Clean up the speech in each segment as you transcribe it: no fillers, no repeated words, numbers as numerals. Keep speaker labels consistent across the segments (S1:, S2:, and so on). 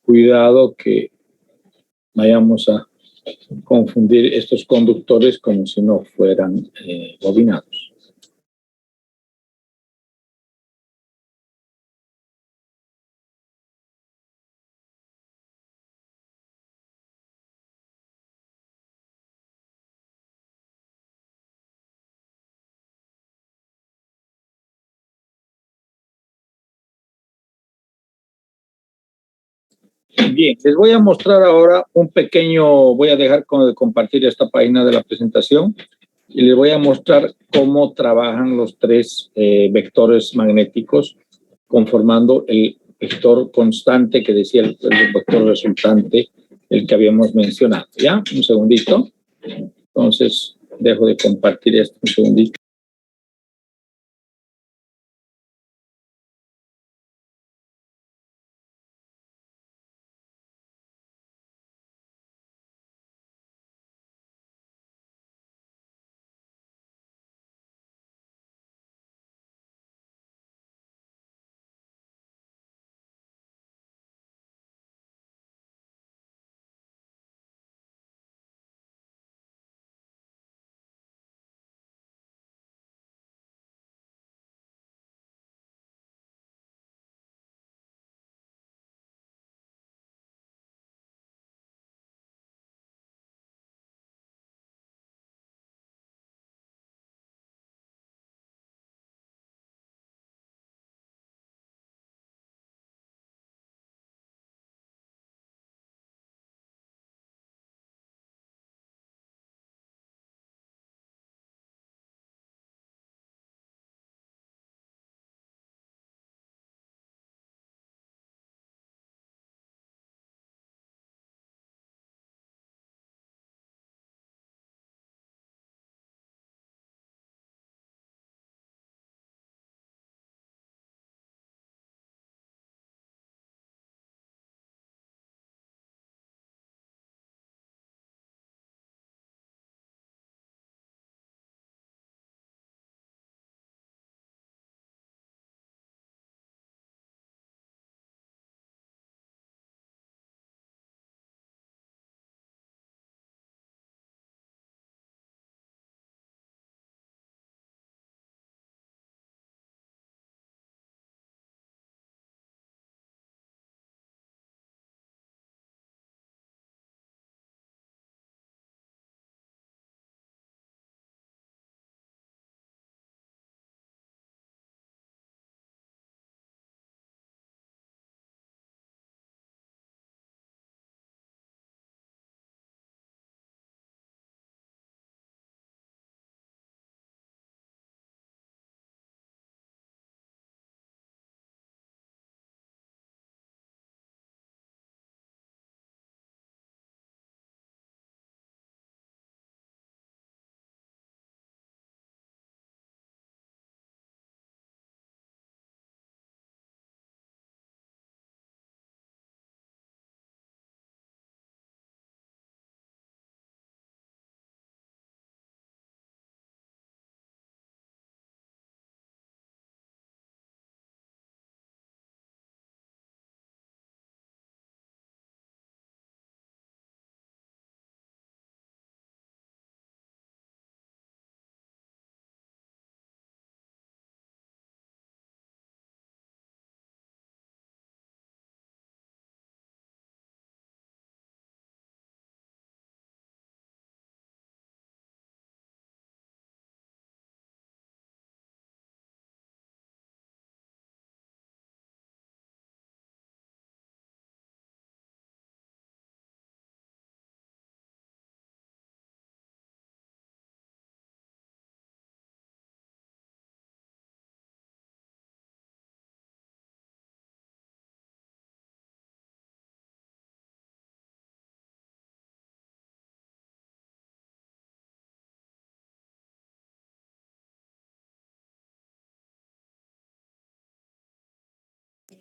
S1: cuidado que vayamos a confundir estos conductores como si no fueran bobinados. Bien, les voy a mostrar ahora voy a dejar de compartir esta página de la presentación y les voy a mostrar cómo trabajan los tres vectores magnéticos conformando el vector constante que decía el vector resultante, el que habíamos mencionado. ¿Ya? Un segundito. Entonces, dejo de compartir esto un segundito.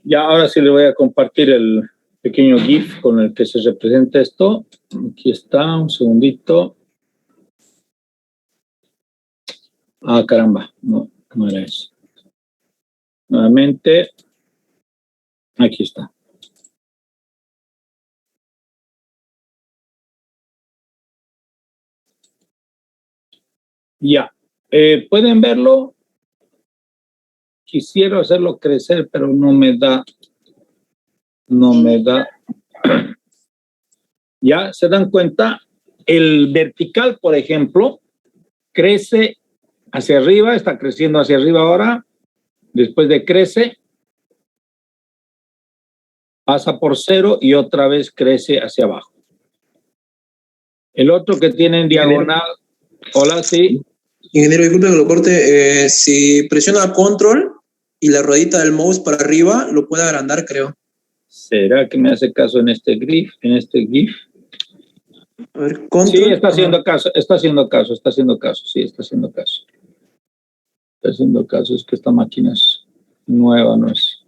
S1: Ya, ahora sí le voy a compartir el pequeño GIF con el que se representa esto. Aquí está, un segundito. Ah, caramba, no era eso. Nuevamente, aquí está. Ya. ¿Pueden verlo? Quisiera hacerlo crecer, pero no me da. Ya, ¿se dan cuenta? El vertical, por ejemplo, crece hacia arriba, está creciendo hacia arriba ahora. Después de crece, pasa por 0 y otra vez crece hacia abajo. El otro que tiene en diagonal. Hola, sí.
S2: Ingeniero, disculpe que lo corte. Si presiona control y la ruedita del mouse para arriba, lo puede agrandar, creo.
S1: ¿Será que me hace caso en este GIF?
S2: A ver, control.
S1: Sí, está haciendo caso. Sí, está haciendo caso. Está haciendo caso. Es que esta máquina es nueva, no es.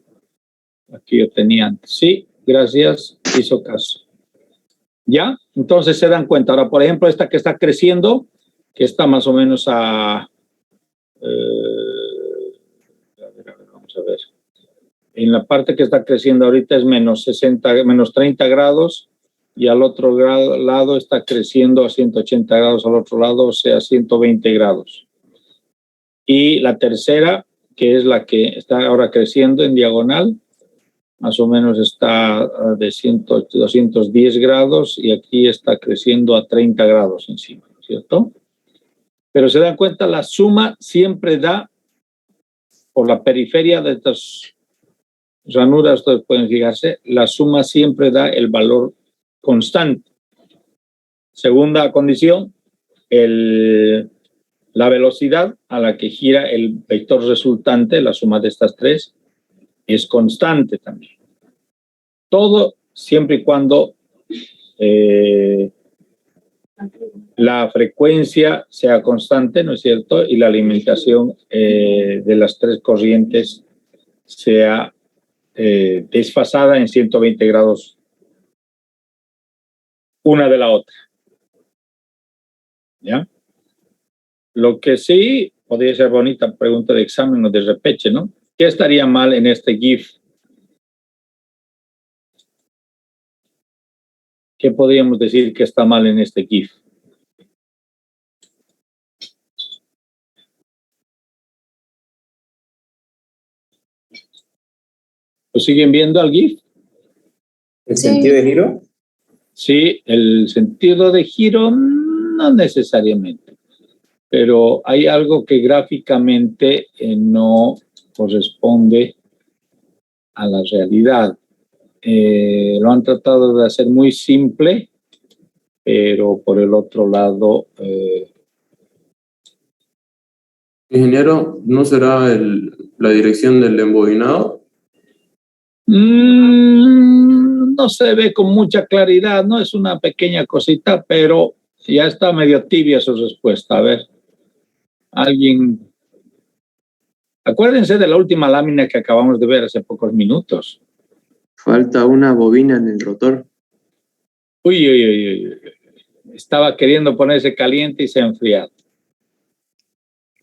S1: Aquí yo tenía antes. Sí, gracias. Hizo caso. ¿Ya? Entonces se dan cuenta. Ahora, por ejemplo, esta que está creciendo, que está más o menos a ver, vamos a ver. En la parte que está creciendo ahorita es menos 30 grados y al otro lado está creciendo a 180 grados al otro lado, o sea, 120 grados. Y la tercera, que es la que está ahora creciendo en diagonal, más o menos está de 210 grados y aquí está creciendo a 30 grados encima, ¿cierto? Pero se dan cuenta, la suma siempre da por la periferia de estas ranuras, ustedes pueden fijarse, la suma siempre da el valor constante. Segunda condición, la velocidad a la que gira el vector resultante, la suma de estas tres, es constante también. Todo siempre y cuando la frecuencia sea constante, ¿no es cierto? Y la alimentación de las tres corrientes sea desfasada en 120 grados una de la otra. ¿Ya? Lo que sí podría ser bonita pregunta de examen o de repeche, ¿no? ¿Qué estaría mal en este GIF? ¿Qué podríamos decir que está mal en este GIF? ¿Lo siguen viendo al GIF?
S2: ¿El sentido de giro?
S1: Sí, el sentido de giro no necesariamente, pero hay algo que gráficamente no corresponde a la realidad. Lo han tratado de hacer muy simple, pero por el otro lado...
S3: Ingeniero, ¿no será la dirección del embobinado?
S1: No se ve con mucha claridad, no es una pequeña cosita, pero ya está medio tibia su respuesta. A ver, alguien... Acuérdense de la última lámina que acabamos de ver hace pocos minutos.
S3: Falta una bobina en el rotor.
S1: Uy. Estaba queriendo ponerse caliente y se ha enfriado.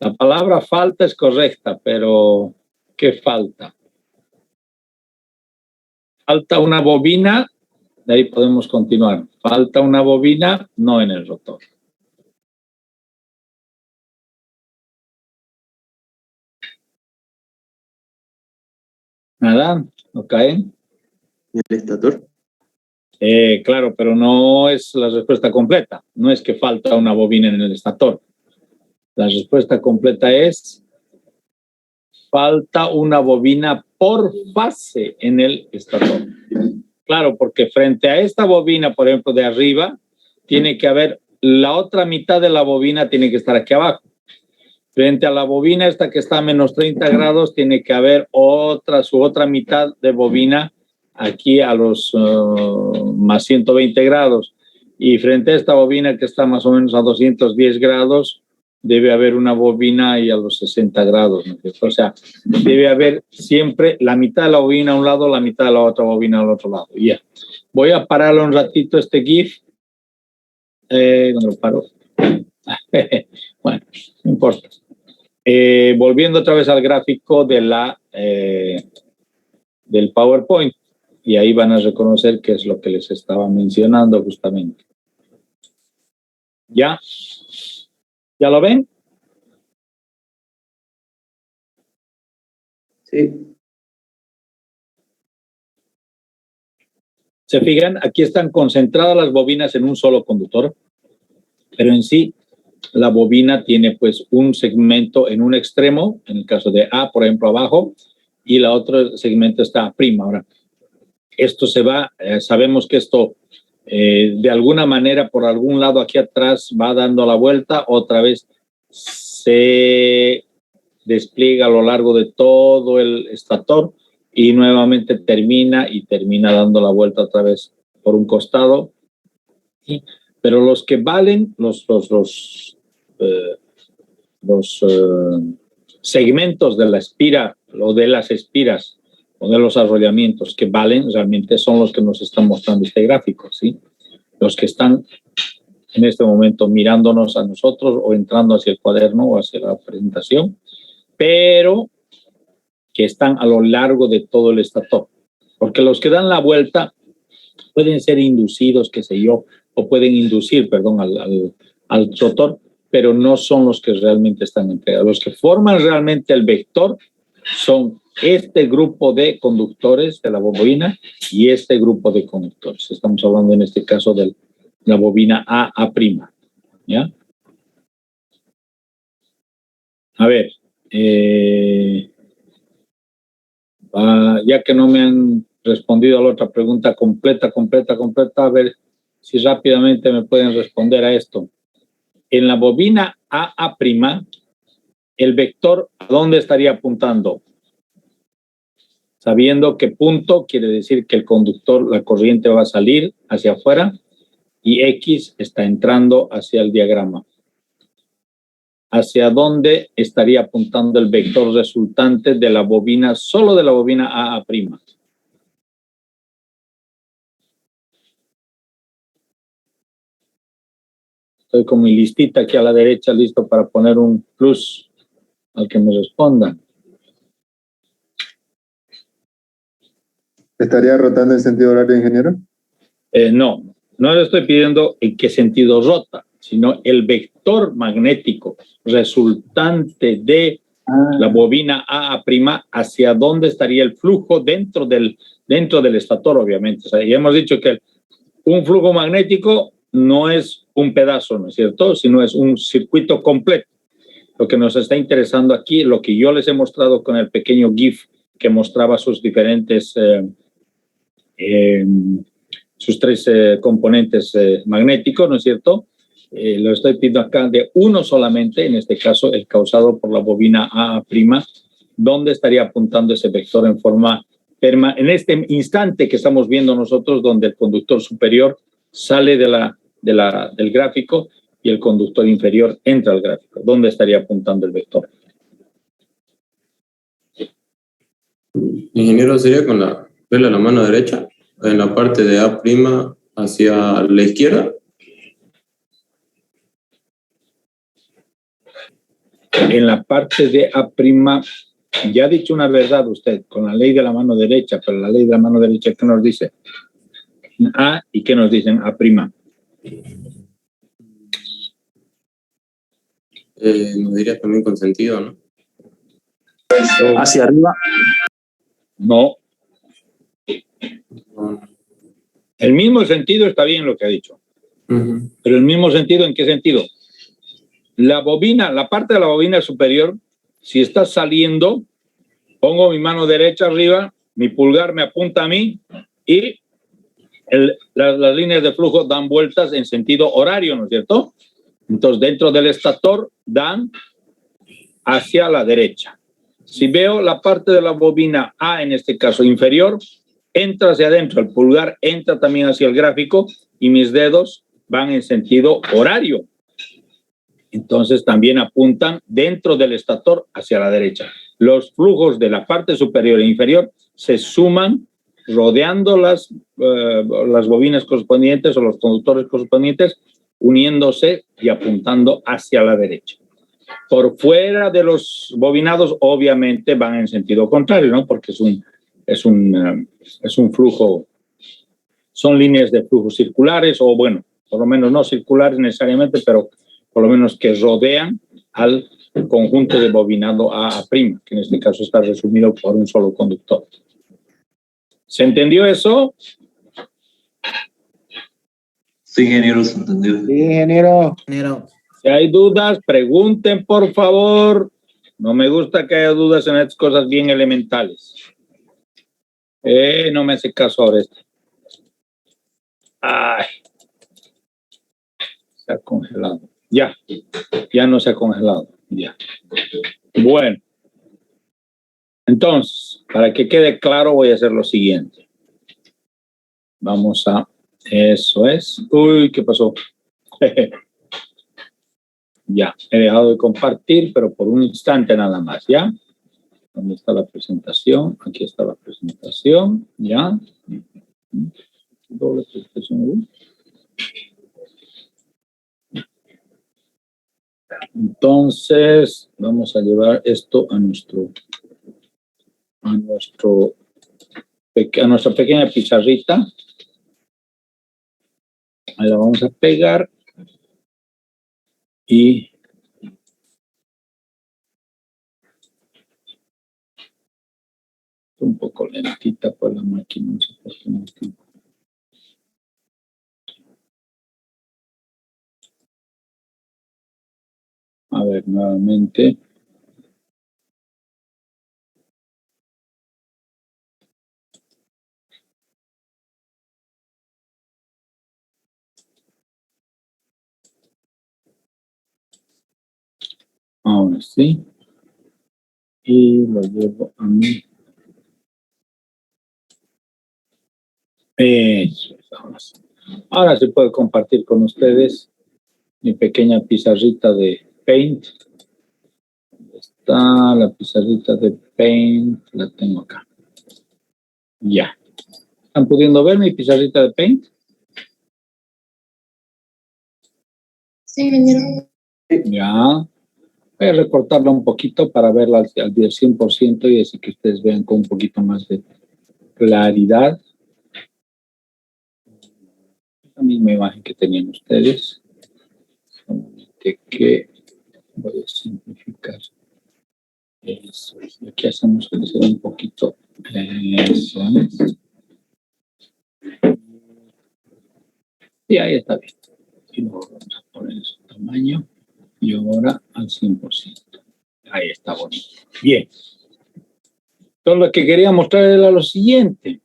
S1: La palabra falta es correcta, pero ¿qué falta? Falta una bobina, de ahí podemos continuar. Falta una bobina, no en el rotor. ¿Nada? ¿No caen?
S3: ¿En el estator?
S1: Claro, pero no es la respuesta completa. No es que falta una bobina en el estator. La respuesta completa es falta una bobina por fase en el estator. Claro, porque frente a esta bobina, por ejemplo, de arriba, tiene que haber la otra mitad de la bobina tiene que estar aquí abajo. Frente a la bobina esta que está a menos 30 grados, tiene que haber su otra mitad de bobina aquí a los más 120 grados. Y frente a esta bobina que está más o menos a 210 grados, debe haber una bobina ahí a los 60 grados, ¿no? O sea, debe haber siempre la mitad de la bobina a un lado, la mitad de la otra bobina al otro lado. Ya. Voy a pararlo un ratito este GIF. ¿Dónde lo paro? Bueno, no importa. Volviendo otra vez al gráfico de del PowerPoint, y ahí van a reconocer qué es lo que les estaba mencionando justamente. ¿Ya? ¿Ya lo ven?
S3: Sí.
S1: Se fijan, aquí están concentradas las bobinas en un solo conductor, pero en sí la bobina tiene pues un segmento en un extremo, en el caso de A, por ejemplo, abajo, y la otro segmento está prima. Ahora, esto se va, sabemos que esto de alguna manera por algún lado aquí atrás va dando la vuelta, otra vez se despliega a lo largo de todo el estator y nuevamente termina dando la vuelta otra vez por un costado. Pero los que valen, los segmentos de la espira o de las espiras o de los arrollamientos que valen realmente son los que nos están mostrando este gráfico, ¿sí? Los que están en este momento mirándonos a nosotros o entrando hacia el cuaderno o hacia la presentación, pero que están a lo largo de todo el estator. Porque los que dan la vuelta pueden ser inducidos, qué sé yo, o pueden inducir, perdón, al rotor, pero no son los que realmente están entregados. Los que forman realmente el vector son este grupo de conductores de la bobina y este grupo de conductores. Estamos hablando en este caso de la bobina A', ¿ya? A ver, ya que no me han respondido a la otra pregunta completa, a ver si rápidamente me pueden responder a esto. En la bobina A', el vector, ¿a dónde estaría apuntando? Sabiendo que punto quiere decir que el conductor, la corriente va a salir hacia afuera y X está entrando hacia el diagrama. ¿Hacia dónde estaría apuntando el vector resultante de la bobina, solo de la bobina A'? Estoy con mi listita aquí a la derecha, listo para poner un plus al que me responda.
S4: ¿Estaría rotando en sentido horario, ingeniero?
S1: No le estoy pidiendo en qué sentido rota, sino el vector magnético resultante de la bobina A', hacia dónde estaría el flujo dentro del estator, obviamente. O sea, ya hemos dicho que un flujo magnético no es un pedazo, ¿no es cierto?, sino es un circuito completo. Lo que nos está interesando aquí, lo que yo les he mostrado con el pequeño GIF que mostraba sus diferentes, sus tres componentes magnéticos, ¿no es cierto? Lo estoy pidiendo acá de uno solamente, en este caso el causado por la bobina A', ¿dónde estaría apuntando ese vector en forma permanente? En este instante que estamos viendo nosotros, donde el conductor superior sale del gráfico y el conductor inferior entra al gráfico. ¿Dónde estaría apuntando el vector?
S3: Ingeniero, sería con la vela a la mano derecha, en la parte de A' hacia la izquierda.
S1: En la parte de A', ya ha dicho una verdad usted, con la ley de la mano derecha, pero la ley de la mano derecha, ¿qué nos dice? A, ¿y qué nos dicen? A'.
S3: Nos diría también con sentido, ¿no?
S2: Hacia arriba.
S1: No. El mismo sentido está bien lo que ha dicho. Pero el mismo sentido, ¿en qué sentido? La bobina, la parte de la bobina superior, si está saliendo, pongo mi mano derecha arriba, mi pulgar me apunta a mí y las líneas de flujo dan vueltas en sentido horario, ¿no es cierto? Entonces, dentro del estator dan hacia la derecha. Si veo la parte de la bobina A, en este caso inferior, entra hacia adentro, el pulgar entra también hacia el gráfico y mis dedos van en sentido horario. Entonces también apuntan dentro del estator hacia la derecha. Los flujos de la parte superior e inferior se suman rodeando las bobinas correspondientes o los conductores correspondientes, uniéndose y apuntando hacia la derecha. Por fuera de los bobinados, obviamente van en sentido contrario, ¿no? Porque es un flujo, son líneas de flujo circulares, o bueno, por lo menos no circulares necesariamente, pero por lo menos que rodean al conjunto de bobinado A', que en este caso está resumido por un solo conductor. ¿Se entendió eso?
S2: Sí, ingeniero, se entendió.
S5: Sí, ingeniero.
S1: Si hay dudas, pregunten, por favor. No me gusta que haya dudas en estas cosas bien elementales. No me hace caso ahora este. Ay. Se ha congelado. Ya no se ha congelado. Ya. Bueno. Entonces, para que quede claro, voy a hacer lo siguiente. Vamos a... Eso es. Uy, ¿qué pasó? Ya, he dejado de compartir, pero por un instante nada más, ¿ya? ¿Dónde está la presentación? Aquí está la presentación, ¿ya? Doble presentación. Entonces, vamos a llevar esto a nuestra pequeña pizarrita. Ahí la vamos a pegar y un poco lentita por la máquina, no sé por qué no está. A ver, nuevamente. Ahora sí. Y lo llevo a mí. Eso es, ahora sí. Ahora sí puedo compartir con ustedes mi pequeña pizarrita de Paint. ¿Dónde está la pizarrita de Paint? La tengo acá. Ya. ¿Están pudiendo ver mi pizarrita de Paint?
S6: Sí, ingeniero.
S1: Ya. Voy a recortarla un poquito para verla al 100% y así que ustedes vean con un poquito más de claridad. La misma imagen que tenían ustedes. Solamente que voy a simplificar. Eso. Y aquí hacemos crecer un poquito. Eso es. Y ahí está bien. Y luego vamos a poner su tamaño. Y ahora al 100%. Ahí está bonito. Bien. Entonces lo que quería mostrar era lo siguiente.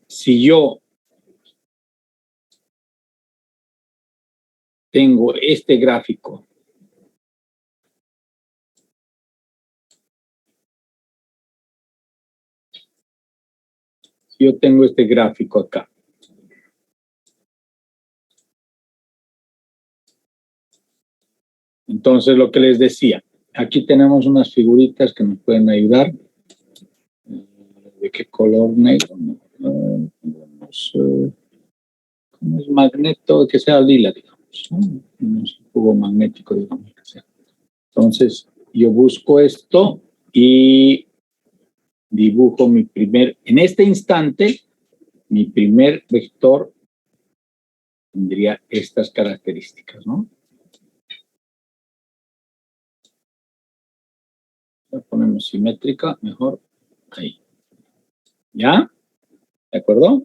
S1: Si yo tengo este gráfico acá. Entonces, lo que les decía, aquí tenemos unas figuritas que nos pueden ayudar. ¿De qué color negro? Como es magneto, que sea lila, digamos. No es un jugo magnético, digamos. Que sea. Entonces, yo busco esto y dibujo en este instante, mi primer vector tendría estas características, ¿no? La ponemos simétrica, mejor ahí. ¿Ya? ¿De acuerdo?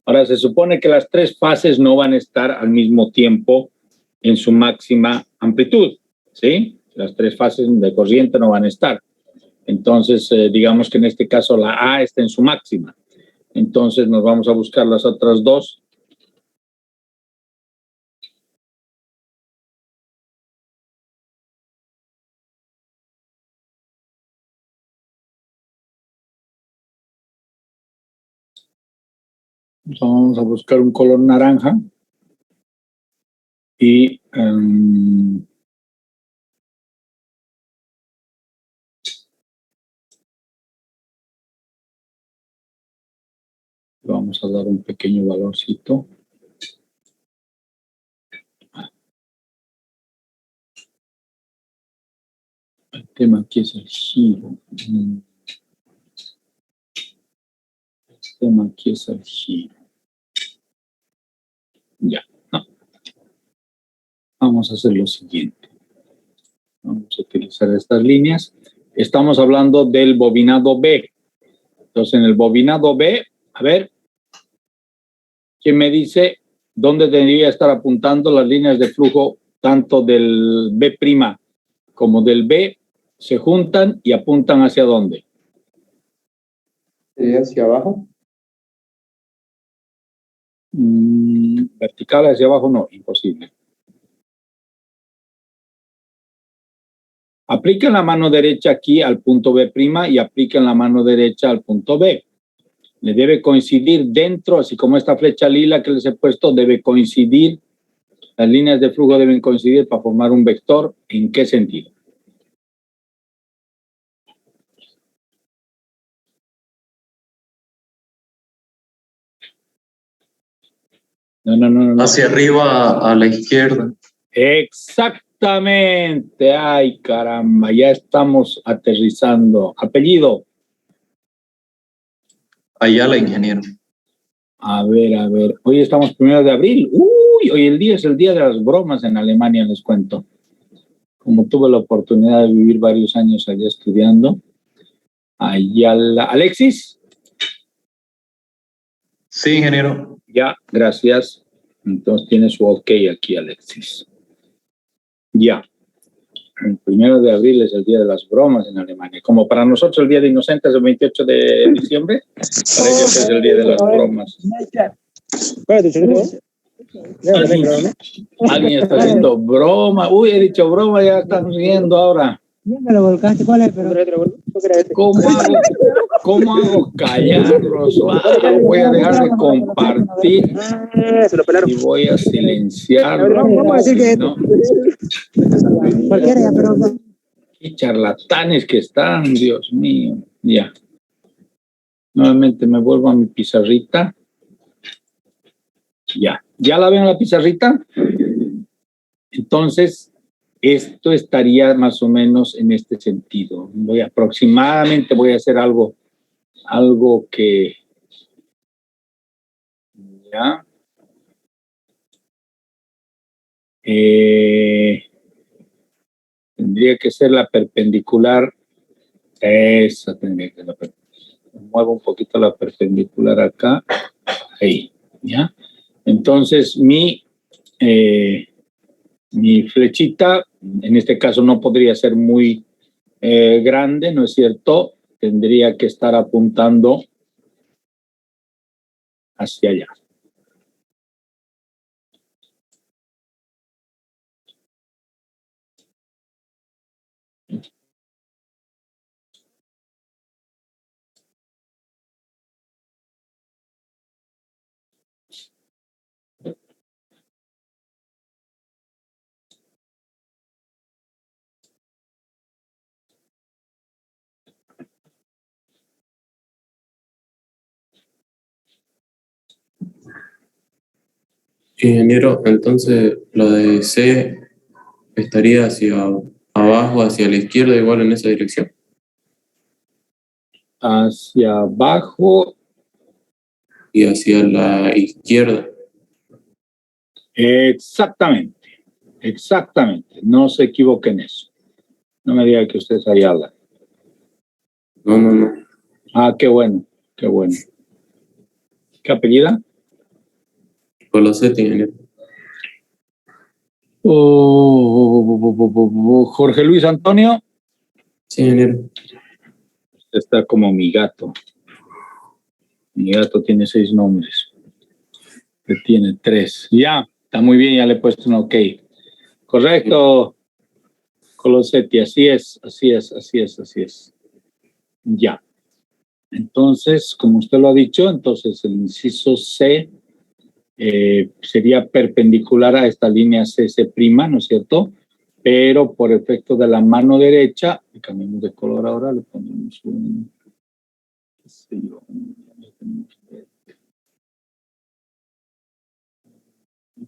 S1: Ahora, se supone que las tres fases no van a estar al mismo tiempo en su máxima amplitud, ¿sí? Las tres fases de corriente no van a estar. Entonces, digamos que en este caso la A está en su máxima. Entonces, nos vamos a buscar las otras dos. Vamos a buscar un color naranja y vamos a dar un pequeño valorcito. El tema aquí es el giro. El tema aquí es el giro. Ya, no. Vamos a hacer lo siguiente. Vamos a utilizar estas líneas. Estamos hablando del bobinado B. Entonces, en el bobinado B, a ver, ¿quién me dice dónde debería estar apuntando las líneas de flujo tanto del B' como del B? Se juntan y apuntan ¿hacia dónde?
S2: Hacia abajo.
S1: Vertical hacia abajo, no, imposible. Apliquen la mano derecha aquí al punto B' y apliquen la mano derecha al punto B. Le debe coincidir dentro, así como esta flecha lila que les he puesto, debe coincidir, las líneas de flujo deben coincidir para formar un vector. ¿En qué sentido? No.
S2: Hacia arriba a la izquierda.
S1: Exactamente. Ay, caramba, ya estamos aterrizando. Apellido.
S2: Ayala, ingeniero.
S1: A ver. Hoy estamos 1 de abril. Uy, hoy el día es el día de las bromas en Alemania, les cuento. Como tuve la oportunidad de vivir varios años allá estudiando. Ayala. Alexis.
S2: Sí, ingeniero.
S1: Ya, gracias. Entonces tiene su ok aquí, Alexis. Ya. El 1 de abril es el día de las bromas en Alemania. Como para nosotros el día de Inocentes es el 28 de diciembre, para ellos es el día de las bromas. Alguien está haciendo broma. Uy, he dicho broma, ya están riendo ahora. ¿Cómo hago callarlos? Voy a dejar de compartir y voy a silenciarlos. ¿No? Qué charlatanes que están, Dios mío. Ya. Nuevamente me vuelvo a mi pizarrita. Ya. ¿Ya la ven la pizarrita? Entonces, esto estaría más o menos en este sentido. Voy a hacer algo que ya tendría que ser la perpendicular. Esa tendría que ser la perpendicular. Muevo un poquito la perpendicular acá. Ahí, ya. Entonces mi flechita, en este caso no podría ser muy grande, ¿no es cierto? Tendría que estar apuntando hacia allá.
S3: Ingeniero, entonces lo de C estaría hacia abajo, hacia la izquierda, igual en esa dirección.
S1: Hacia abajo.
S3: Y hacia la izquierda.
S1: Exactamente. No se equivoquen en eso. No me diga que usted es Ayala.
S3: No.
S1: Ah, qué bueno. ¿Qué apellida?
S3: Colosetti, ingeniero.
S1: Jorge Luis Antonio.
S3: Sí, ingeniero.
S1: Está como mi gato. Mi gato tiene 6 nombres. Usted tiene 3. Ya, está muy bien, ya le he puesto un ok. Correcto, Colosetti, así es. Ya. Entonces, como usted lo ha dicho, entonces el inciso C sería perpendicular a esta línea CC', ¿no es cierto? Pero por efecto de la mano derecha, y cambiamos de color ahora, le ponemos un, qué sé yo, un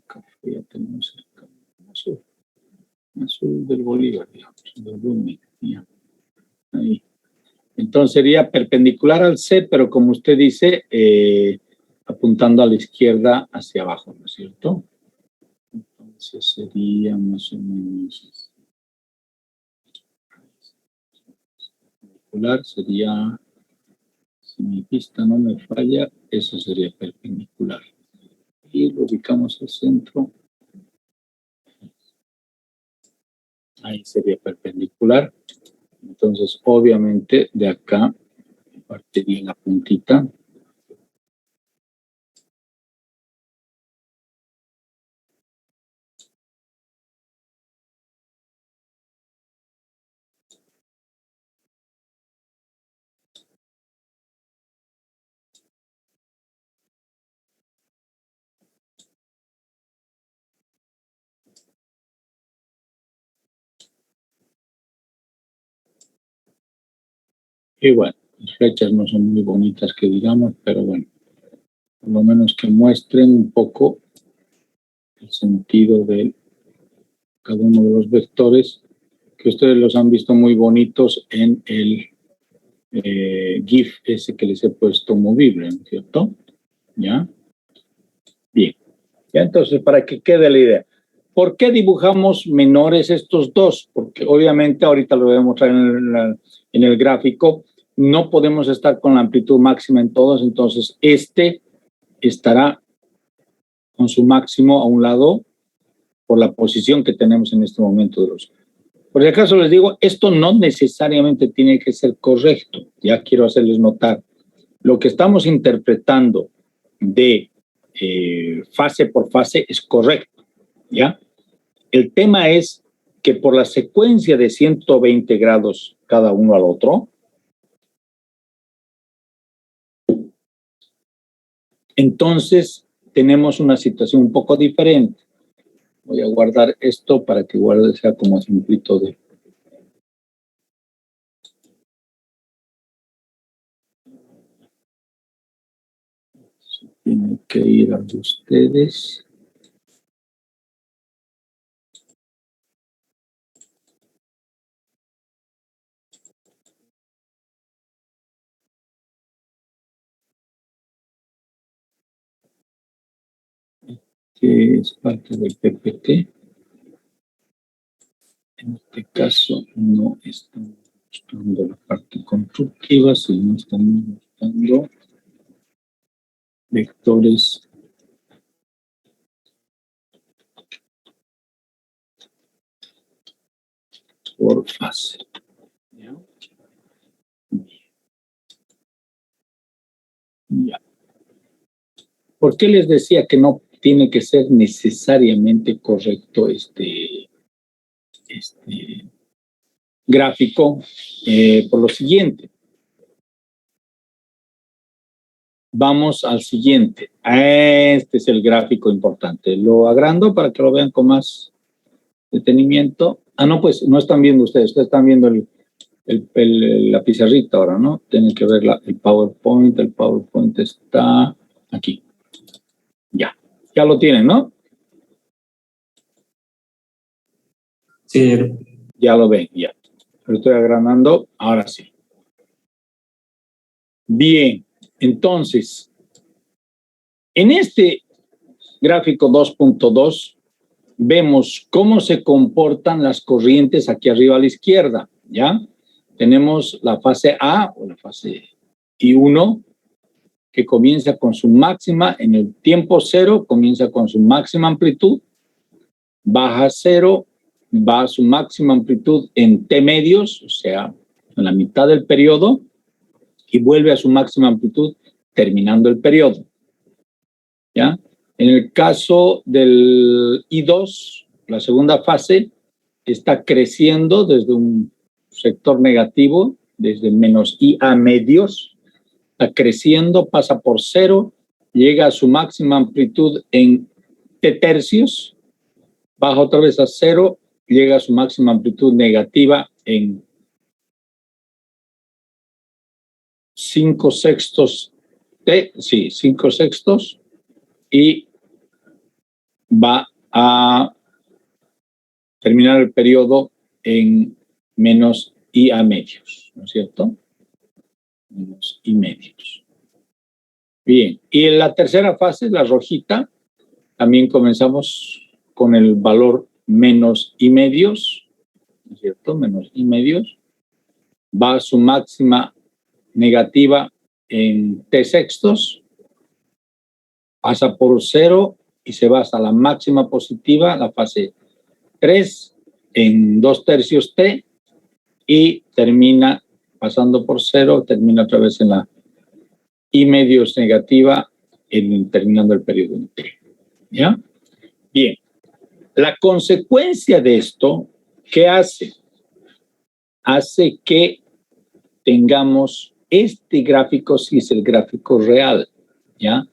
S1: café, ya tenemos el azul del Bolívar, digamos, del Blooming, ya, ahí. Entonces sería perpendicular al C, pero como usted dice, apuntando a la izquierda hacia abajo, ¿no es cierto? Entonces sería más o menos perpendicular sería, si mi vista no me falla, eso sería perpendicular. Y lo ubicamos al centro. Ahí sería perpendicular. Entonces, obviamente, de acá partiría la puntita. Y bueno, las flechas no son muy bonitas que digamos, pero bueno, por lo menos que muestren un poco el sentido de cada uno de los vectores, que ustedes los han visto muy bonitos en el GIF ese que les he puesto movible, ¿no es cierto? ¿Ya? Bien. Ya, entonces, para que quede la idea. ¿Por qué dibujamos menores estos dos? Porque obviamente, ahorita lo voy a mostrar en el gráfico, no podemos estar con la amplitud máxima en todos, entonces este estará con su máximo a un lado por la posición que tenemos en este momento de los. Por si acaso les digo, esto no necesariamente tiene que ser correcto, ya quiero hacerles notar. Lo que estamos interpretando de fase por fase es correcto, ¿ya? El tema es que por la secuencia de 120 grados cada uno al otro, entonces tenemos una situación un poco diferente. Voy a guardar esto para que igual sea como simplito de. Tiene que ir a ustedes. Que es parte del PPT. En este caso no estamos mostrando la parte constructiva, sino estamos mostrando vectores por fase. ¿Ya? Ya. ¿Por qué les decía que no tiene que ser necesariamente correcto este gráfico? Por lo siguiente. Vamos al siguiente. Este es el gráfico importante. Lo agrando para que lo vean con más detenimiento. Ah, no, pues no están viendo ustedes están viendo la pizarrita ahora, ¿no? Tienen que ver el PowerPoint. El PowerPoint está aquí. Ya lo tienen, ¿no?
S3: Sí.
S1: Ya lo ven, ya. Lo estoy agrandando, ahora sí. Bien, entonces, en este gráfico 2.2 vemos cómo se comportan las corrientes aquí arriba a la izquierda, ¿ya? Tenemos la fase A o la fase I1 que comienza con su máxima en el tiempo cero, comienza con su máxima amplitud, baja a cero, va a su máxima amplitud en T medios, o sea, en la mitad del periodo, y vuelve a su máxima amplitud terminando el periodo. ¿Ya? En el caso del I2, la segunda fase está creciendo desde un sector negativo, desde menos I a medios, está creciendo, pasa por cero, llega a su máxima amplitud en T tercios, baja otra vez a cero, llega a su máxima amplitud negativa en 5/6 T, sí, 5/6, y va a terminar el periodo en menos I a medios, ¿no es cierto? Menos I medios. Bien, y en la tercera fase, la rojita, también comenzamos con el valor menos I medios, ¿no es cierto? Menos I medios. va a su máxima negativa en t sextos, pasa por 0 y se va hasta la máxima positiva, la fase 3, en 2/3 t, y termina pasando por 0, termina otra vez en la I medios negativa, terminando el periodo en t. ¿Ya? Bien. La consecuencia de esto, ¿qué hace? Hace que tengamos este gráfico, si es el gráfico real, ¿ya?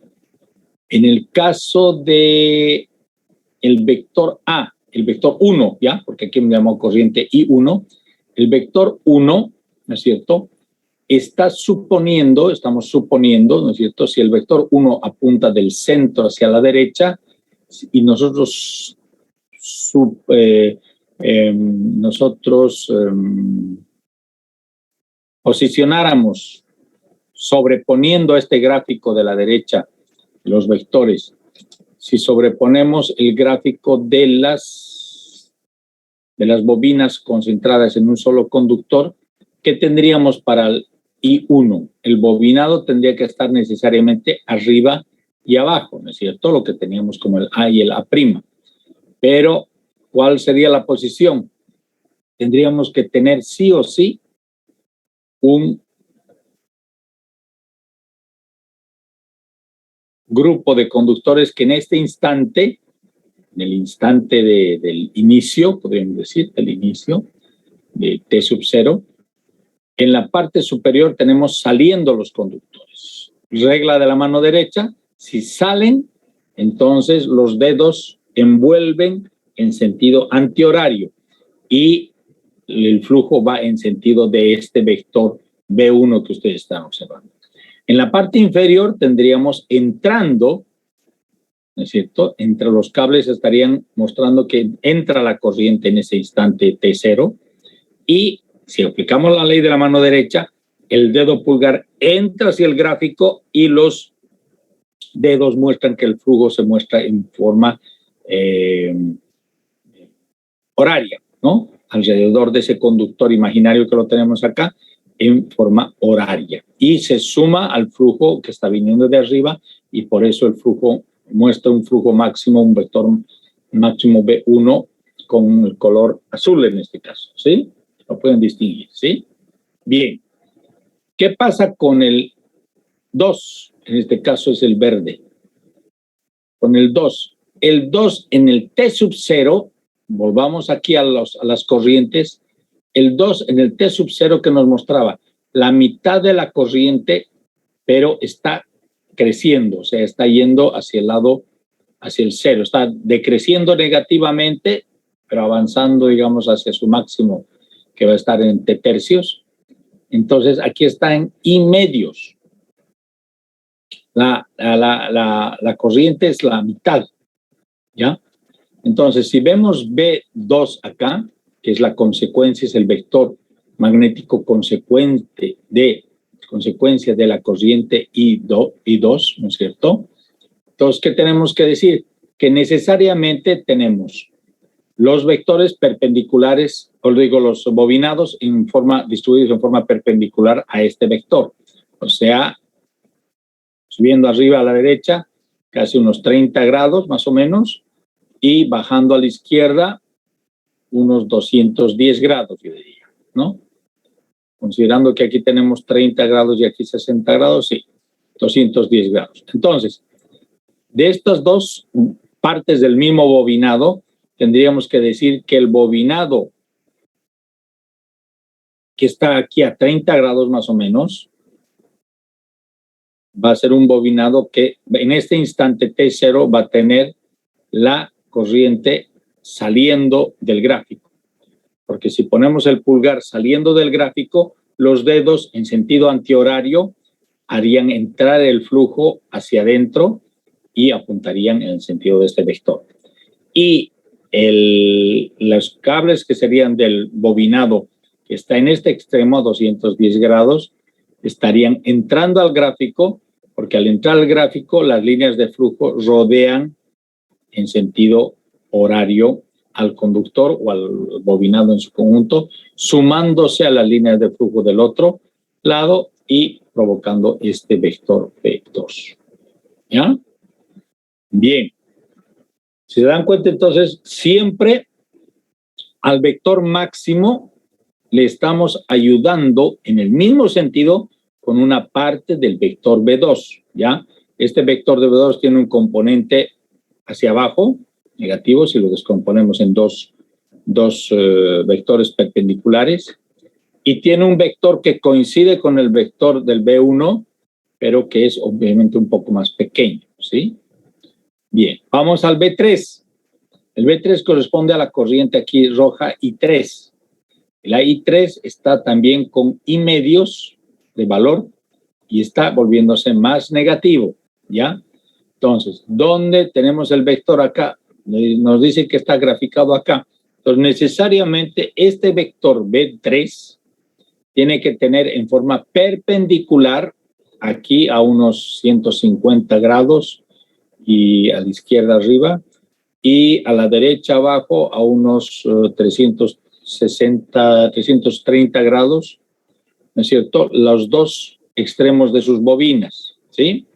S1: En el caso de el vector A, el vector 1, ¿ya? Porque aquí me llamó corriente I1, el vector 1, ¿no es cierto? Estamos suponiendo, ¿no es cierto? Si el vector 1 apunta del centro hacia la derecha y nosotros posicionáramos sobreponiendo este gráfico de la derecha los vectores, si sobreponemos el gráfico de las bobinas concentradas en un solo conductor, ¿qué tendríamos para el I1? El bobinado tendría que estar necesariamente arriba y abajo, ¿no es cierto? Lo que teníamos como el A y el A'. Pero, ¿cuál sería la posición? Tendríamos que tener sí o sí un grupo de conductores que en este instante, en el instante del inicio, podríamos decir, del inicio de T sub 0, en la parte superior tenemos saliendo los conductores. Regla de la mano derecha, si salen, entonces los dedos envuelven en sentido antihorario y el flujo va en sentido de este vector B1 que ustedes están observando. En la parte inferior tendríamos entrando, ¿no es cierto? Entre los cables estarían mostrando que entra la corriente en ese instante T0 y si aplicamos la ley de la mano derecha, el dedo pulgar entra hacia el gráfico y los dedos muestran que el flujo se muestra en forma horaria, ¿no? Alrededor de ese conductor imaginario que lo tenemos acá, en forma horaria. Y se suma al flujo que está viniendo de arriba y por eso el flujo muestra un flujo máximo, un vector máximo B1 con el color azul en este caso, ¿sí? Lo pueden distinguir, ¿sí? Bien. ¿Qué pasa con el 2? En este caso es el verde. Con el 2. El 2 en el T sub 0, volvamos aquí a las corrientes, el 2 en el T sub 0 que nos mostraba la mitad de la corriente, pero está creciendo, o sea, está yendo hacia el lado, hacia el 0, está decreciendo negativamente, pero avanzando, digamos, hacia su máximo, que va a estar en T tercios. Entonces, aquí está en I medios. La corriente es la mitad, ¿ya? Entonces, si vemos B2 acá, que es la consecuencia, es el vector magnético consecuencia de la corriente I2, ¿no es cierto? Entonces, ¿qué tenemos que decir? Que necesariamente tenemos los vectores perpendiculares, os digo, los bobinados distribuidos en forma perpendicular a este vector. O sea, subiendo arriba a la derecha, casi unos 30 grados más o menos, y bajando a la izquierda, unos 210 grados, yo diría, ¿no? Considerando que aquí tenemos 30 grados y aquí 60 grados, sí, 210 grados. Entonces, de estas dos partes del mismo bobinado, tendríamos que decir que el bobinado que está aquí a 30 grados más o menos, va a ser un bobinado que en este instante T0 va a tener la corriente saliendo del gráfico. Porque si ponemos el pulgar saliendo del gráfico, los dedos en sentido antihorario harían entrar el flujo hacia adentro y apuntarían en el sentido de este vector. Y los cables que serían del bobinado que está en este extremo a 210 grados estarían entrando al gráfico, porque al entrar al gráfico las líneas de flujo rodean en sentido horario al conductor o al bobinado en su conjunto, sumándose a las líneas de flujo del otro lado y provocando este vector B2. ¿Ya? Bien. Si se dan cuenta, entonces, siempre al vector máximo le estamos ayudando en el mismo sentido con una parte del vector B2, ¿ya? Este vector de B2 tiene un componente hacia abajo, negativo, si lo descomponemos en dos vectores perpendiculares, y tiene un vector que coincide con el vector del B1, pero que es obviamente un poco más pequeño, ¿sí? Bien, vamos al B3. El B3 corresponde a la corriente aquí roja I3. La I3 está también con I medios de valor y está volviéndose más negativo, ¿ya? Entonces, ¿dónde tenemos el vector acá? Nos dice que está graficado acá. Entonces, necesariamente este vector B3 tiene que tener en forma perpendicular aquí a unos 150 grados y a la izquierda arriba y a la derecha abajo a unos 330 grados, ¿no es cierto? Los dos extremos de sus bobinas, ¿sí?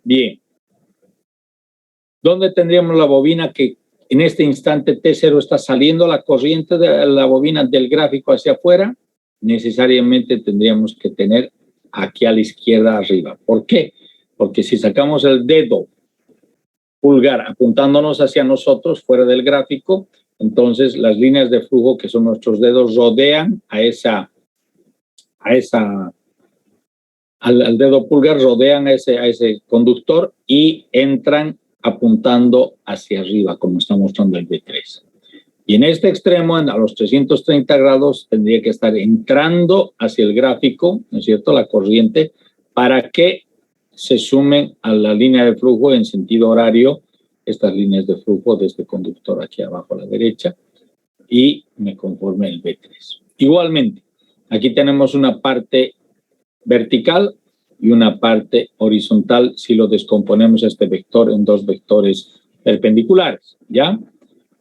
S1: Bien. ¿Dónde tendríamos la bobina que en este instante T0 está saliendo la corriente de la bobina del gráfico hacia afuera? Necesariamente tendríamos que tener aquí a la izquierda arriba. ¿Por qué? Porque si sacamos el dedo pulgar apuntándonos hacia nosotros, fuera del gráfico, entonces las líneas de flujo que son nuestros dedos rodean al dedo pulgar, rodean a ese conductor y entran apuntando hacia arriba, como está mostrando el B3. Y en este extremo, a los 330 grados, tendría que estar entrando hacia el gráfico, ¿no es cierto?, la corriente, para que se sumen a la línea de flujo en sentido horario, estas líneas de flujo de este conductor aquí abajo a la derecha, y me conforme el B3. Igualmente, aquí tenemos una parte vertical y una parte horizontal si lo descomponemos este vector en dos vectores perpendiculares, ¿ya?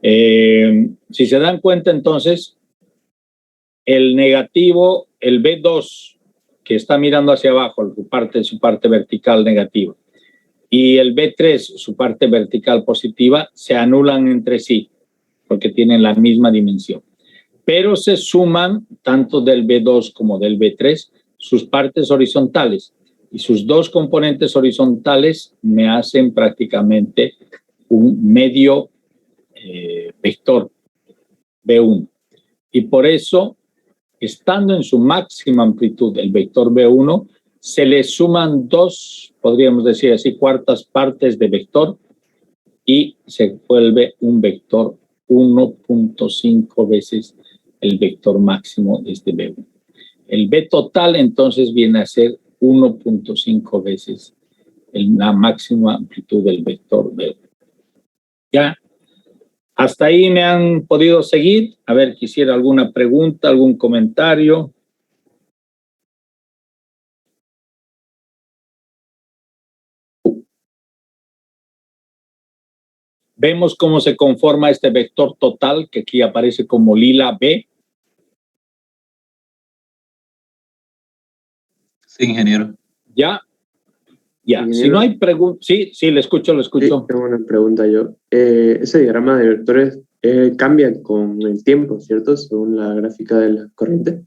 S1: Si se dan cuenta, entonces, el negativo, el B2, que está mirando hacia abajo, su parte vertical negativa, y el B3, su parte vertical positiva, se anulan entre sí, porque tienen la misma dimensión. Pero se suman, tanto del B2 como del B3, sus partes horizontales. Y sus dos componentes horizontales me hacen prácticamente un medio vector B1. Y por eso, estando en su máxima amplitud el vector B1, se le suman dos, podríamos decir así, cuartas partes de vector y se vuelve un vector 1.5 veces el vector máximo de este B1. El B total entonces viene a ser 1.5 veces la máxima amplitud del vector B1. ¿Ya? Hasta ahí me han podido seguir. A ver, quisiera alguna pregunta, algún comentario. Vemos cómo se conforma este vector total que aquí aparece como lila B.
S2: Sí, ingeniero.
S1: Ya.
S5: Ingeniero.
S1: Si no hay preguntas, sí, le escucho.
S5: Sí, tengo una pregunta yo. Ese diagrama de vectores cambia con el tiempo, ¿cierto? Según la gráfica de la corriente.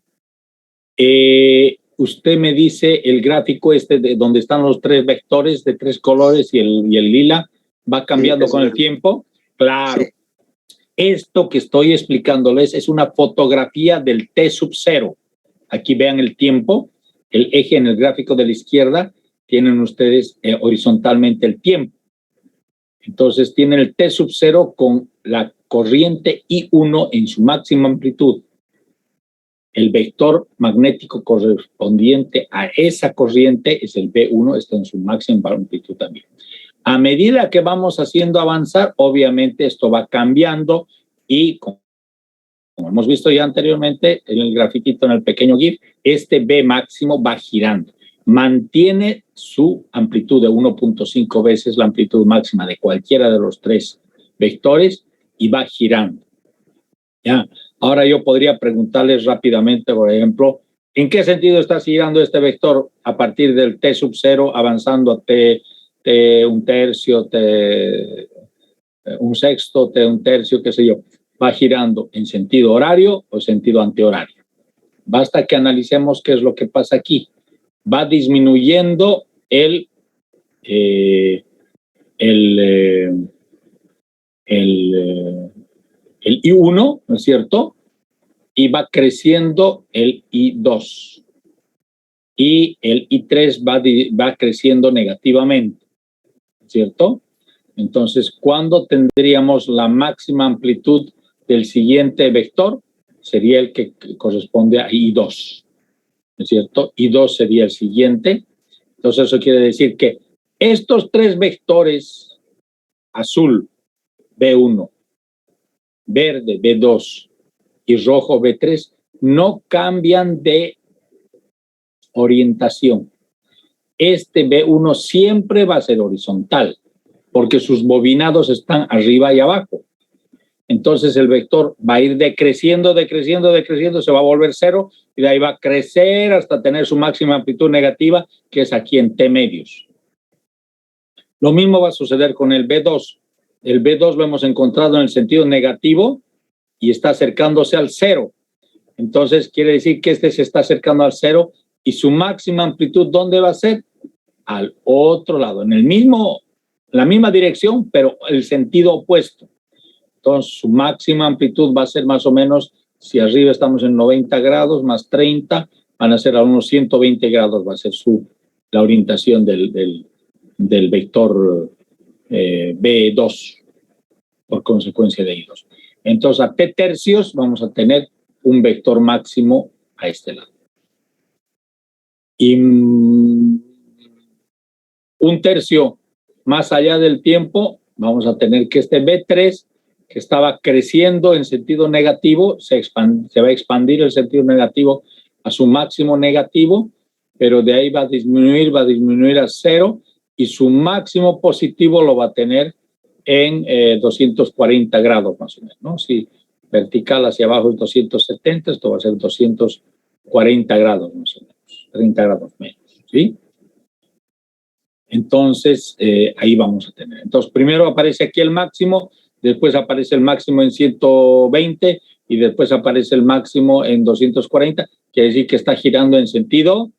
S1: Usted me dice el gráfico de donde están los tres vectores de tres colores y el lila va cambiando con el tiempo. Claro. Sí. Esto que estoy explicándoles es una fotografía del T sub 0. Aquí vean el tiempo, el eje en el gráfico de la izquierda. Tienen ustedes horizontalmente el tiempo. Entonces tienen el T sub 0 con la corriente I1 en su máxima amplitud. El vector magnético correspondiente a esa corriente es el B1, está en su máxima amplitud también. A medida que vamos haciendo avanzar, obviamente esto va cambiando y como hemos visto ya anteriormente en el grafiquito, en el pequeño GIF, este B máximo va girando. Mantiene su amplitud de 1.5 veces la amplitud máxima de cualquiera de los tres vectores y va girando. ¿Ya? Ahora yo podría preguntarles rápidamente, por ejemplo, ¿en qué sentido está girando este vector a partir del t sub 0 avanzando a t un tercio, t un sexto, t un tercio, qué sé yo? Va girando en sentido horario o sentido antihorario. Basta que analicemos qué es lo que pasa aquí. Va disminuyendo el I1, ¿no es cierto? Y va creciendo el I2. Y el I3 va creciendo negativamente, ¿cierto? Entonces, ¿cuándo tendríamos la máxima amplitud del siguiente vector? Sería el que corresponde a I2, ¿no es cierto? I2 sería el siguiente. Entonces, eso quiere decir que estos tres vectores, azul, B1, verde, B2 y rojo, B3, no cambian de orientación. Este B1 siempre va a ser horizontal, porque sus bobinados están arriba y abajo. Entonces el vector va a ir decreciendo, decreciendo, decreciendo, se va a volver cero y de ahí va a crecer hasta tener su máxima amplitud negativa, que es aquí en T medios. Lo mismo va a suceder con el B2. El B2 lo hemos encontrado en el sentido negativo y está acercándose al cero. Entonces quiere decir que este se está acercando al cero y su máxima amplitud, ¿dónde va a ser? Al otro lado, en la misma dirección, pero el sentido opuesto. Entonces su máxima amplitud va a ser más o menos, si arriba estamos en 90 grados más 30, van a ser a unos 120 grados, va a ser la orientación del vector B2 por consecuencia de I2. Entonces a T tercios vamos a tener un vector máximo a este lado. Y un tercio más allá del tiempo, vamos a tener que este B3, que estaba creciendo en sentido negativo, se va a expandir el sentido negativo a su máximo negativo, pero de ahí va a disminuir a cero y su máximo positivo lo va a tener en 240 grados más o menos, ¿no? Si vertical hacia abajo es 270, esto va a ser 240 grados más o menos, 30 grados menos, ¿sí? Entonces, ahí vamos a tener. Entonces, primero aparece aquí el máximo, después aparece el máximo en 120 y después aparece el máximo en 240, quiere decir que está girando en sentido.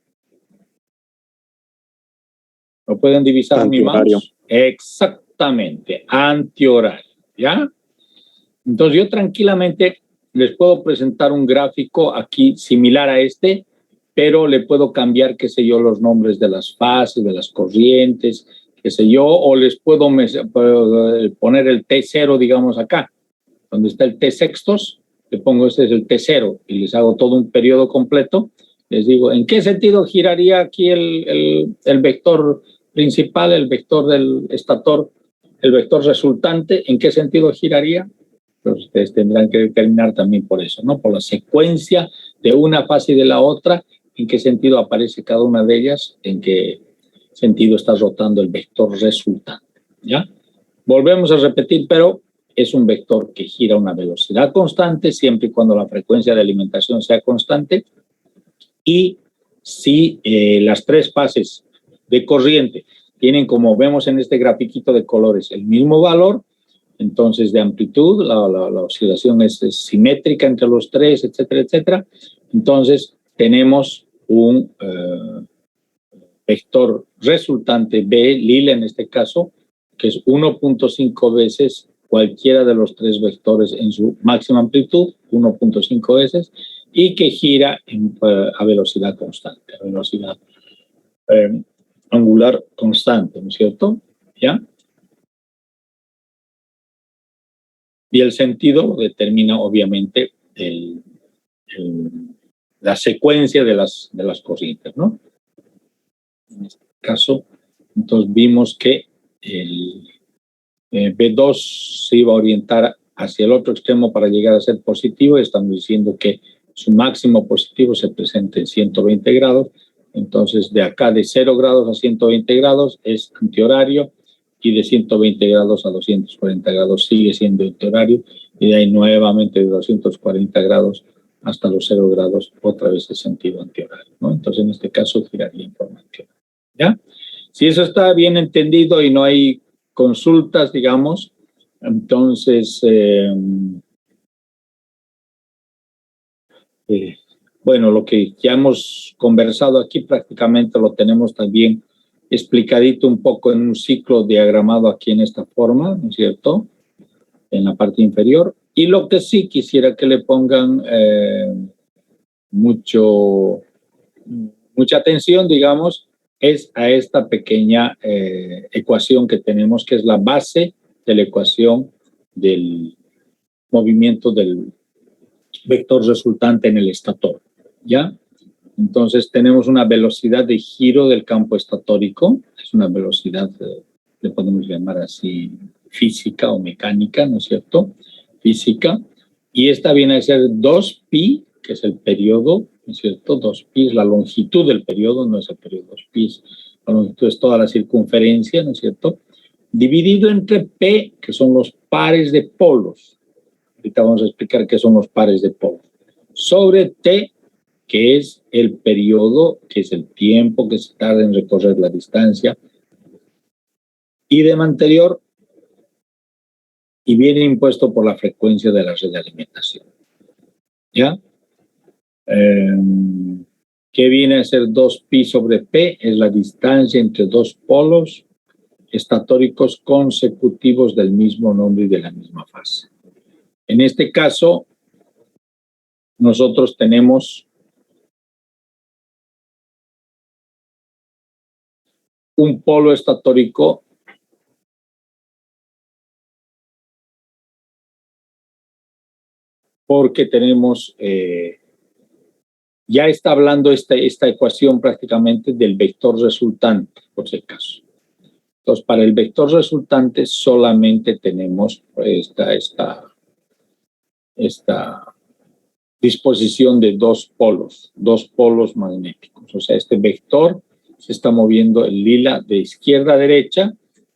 S1: ¿Lo pueden divisar mi mouse? Exactamente, antihorario, ¿ya? Entonces, yo tranquilamente les puedo presentar un gráfico aquí similar a este, pero le puedo cambiar, qué sé yo, los nombres de las fases, de las corrientes, qué sé yo, o les puedo poner el T0, digamos acá, donde está el T sextos, le pongo este es el T0 y les hago todo un periodo completo. Les digo, ¿en qué sentido giraría aquí el vector principal, el vector del estator, el vector resultante? ¿En qué sentido giraría? Pues ustedes tendrán que determinar también por eso, ¿no? Por la secuencia de una fase y de la otra, en qué sentido aparece cada una de ellas, en qué sentido está rotando el vector resultante, ¿ya? Volvemos a repetir, pero es un vector que gira a una velocidad constante, siempre y cuando la frecuencia de alimentación sea constante, y si las tres fases de corriente tienen, como vemos en este grafiquito de colores, el mismo valor, entonces de amplitud, la oscilación es simétrica entre los tres, etcétera, etcétera. Entonces tenemos un vector resultante B, lila en este caso, que es 1.5 veces cualquiera de los tres vectores en su máxima amplitud, 1.5 veces, y que gira a velocidad constante, a velocidad angular constante, ¿no es cierto? ¿Ya? Y el sentido determina obviamente la secuencia de las corrientes, ¿no? En este caso, entonces vimos que el B2 se iba a orientar hacia el otro extremo para llegar a ser positivo, y estamos diciendo que su máximo positivo se presenta en 120 grados, entonces de acá de 0 grados a 120 grados es antihorario, y de 120 grados a 240 grados sigue siendo antihorario, y de ahí nuevamente de 240 grados hasta los 0 grados, otra vez el sentido antihorario, ¿no? Entonces, en este caso, giraría en forma antihoraria, ¿ya? Si eso está bien entendido y no hay consultas, digamos, entonces, bueno, lo que ya hemos conversado aquí prácticamente lo tenemos también explicadito un poco en un ciclo diagramado aquí en esta forma, ¿no es cierto?, en la parte inferior. Y lo que sí quisiera que le pongan mucha atención, digamos, es a esta pequeña ecuación que tenemos, que es la base de la ecuación del movimiento del vector resultante en el estator, ¿ya? Entonces tenemos una velocidad de giro del campo estatórico, es una velocidad, le podemos llamar así, física o mecánica, ¿no es cierto? Física, y esta viene a ser 2pi, que es el periodo, ¿no es cierto? 2pi es la longitud del periodo, no es el periodo, 2pi la longitud es toda la circunferencia, ¿no es cierto? Dividido entre p, que son los pares de polos. Ahorita vamos a explicar qué son los pares de polos. Sobre t, que es el periodo, que es el tiempo que se tarda en recorrer la distancia, idem anterior, y viene impuesto por la frecuencia de la red de alimentación. ¿Ya? ¿Qué viene a ser 2pi sobre p? Es la distancia entre dos polos estatóricos consecutivos del mismo nombre y de la misma fase. En este caso, nosotros tenemos un polo estatórico porque tenemos, ya está hablando esta ecuación prácticamente del vector resultante, por si acaso. Entonces, para el vector resultante solamente tenemos esta disposición de dos polos magnéticos. O sea, este vector se está moviendo el lila de izquierda a derecha,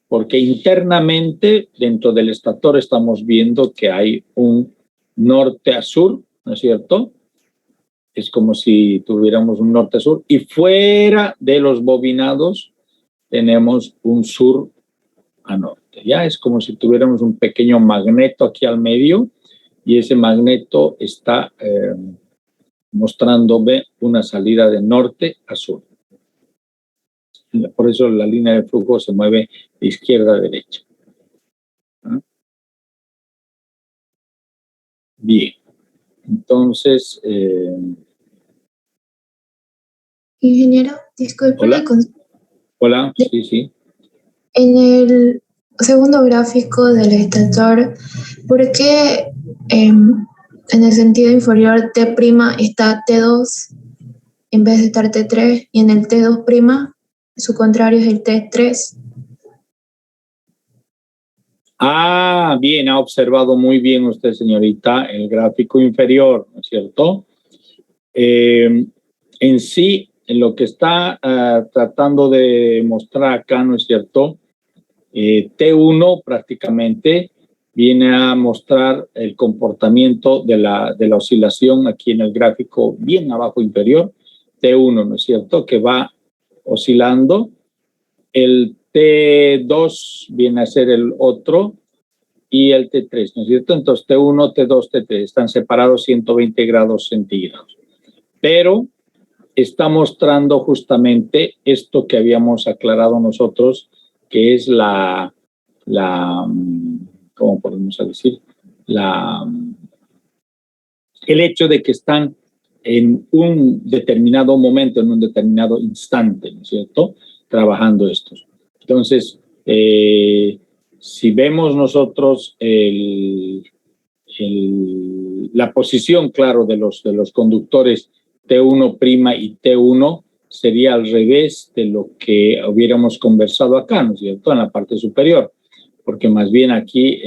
S1: porque internamente dentro del estator estamos viendo que hay un norte a sur, ¿no es cierto? Es como si tuviéramos un norte a sur, y fuera de los bobinados tenemos un sur a norte. Ya es como si tuviéramos un pequeño magneto aquí al medio, y ese magneto está mostrándome una salida de norte a sur. Por eso la línea de flujo se mueve de izquierda a derecha. ¿Ah? Bien. Entonces...
S6: Ingeniero, disculpe
S1: Hola.
S6: la consulta.
S1: Hola, sí, sí.
S6: En el segundo gráfico del estator, ¿por qué en el sentido inferior T' está T2 en vez de estar T3 y en el T2' su contrario es el T3?
S1: Ah, bien, ha observado muy bien usted, señorita, el gráfico inferior, ¿no es cierto? En sí, en lo que está tratando de mostrar acá, ¿no es cierto? T1 prácticamente viene a mostrar el comportamiento de la oscilación aquí en el gráfico bien abajo inferior, T1, ¿no es cierto? Que va oscilando. El T2 viene a ser el otro y el T3, ¿no es cierto? Entonces T1, T2, T3 están separados 120 grados centígrados. Pero está mostrando justamente esto que habíamos aclarado nosotros, que es ¿cómo podemos decir? El hecho de que están en un determinado momento, en un determinado instante, ¿no es cierto?, trabajando estos. Entonces, si vemos nosotros la posición, claro, de los conductores T1' y T1 sería al revés de lo que hubiéramos conversado acá, ¿no es cierto?, en la parte superior, porque más bien aquí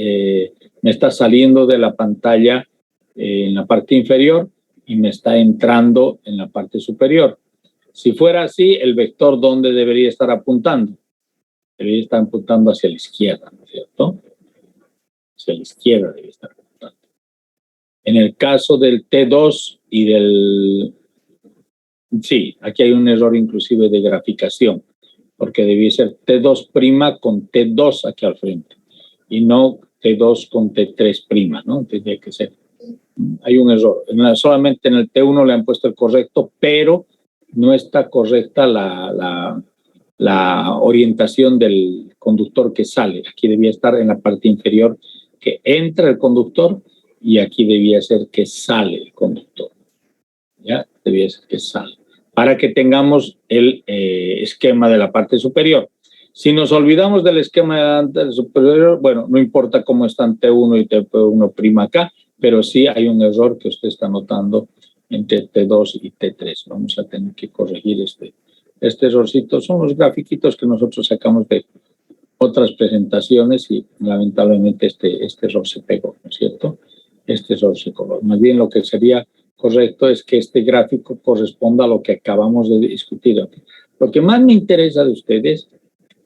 S1: me está saliendo de la pantalla en la parte inferior y me está entrando en la parte superior. Si fuera así, el vector, ¿dónde debería estar apuntando? debería estar apuntando hacia la izquierda, ¿no es cierto? Hacia la izquierda debe estar apuntando. En el caso del T2 y del... Sí, aquí hay un error inclusive de graficación, porque debía ser T2' con T2 aquí al frente, y no T2 con T3', ¿no? Tendría que ser. Hay un error. Solamente en el T1 le han puesto el correcto, pero no está correcta la orientación del conductor que sale. Aquí debía estar en la parte inferior que entra el conductor y aquí debía ser que sale el conductor. ¿Ya? Debía ser que sale. Para que tengamos el esquema de la parte superior. Si nos olvidamos del esquema del superior, bueno, no importa cómo están T1 y T1' acá, pero sí hay un error que usted está notando entre T2 y T3. Vamos a tener que corregir este errorcito. Son los grafiquitos que nosotros sacamos de otras presentaciones y lamentablemente este error se pegó, ¿no es cierto? Este error se coló. Más bien lo que sería correcto es que este gráfico corresponda a lo que acabamos de discutir. Lo que más me interesa de ustedes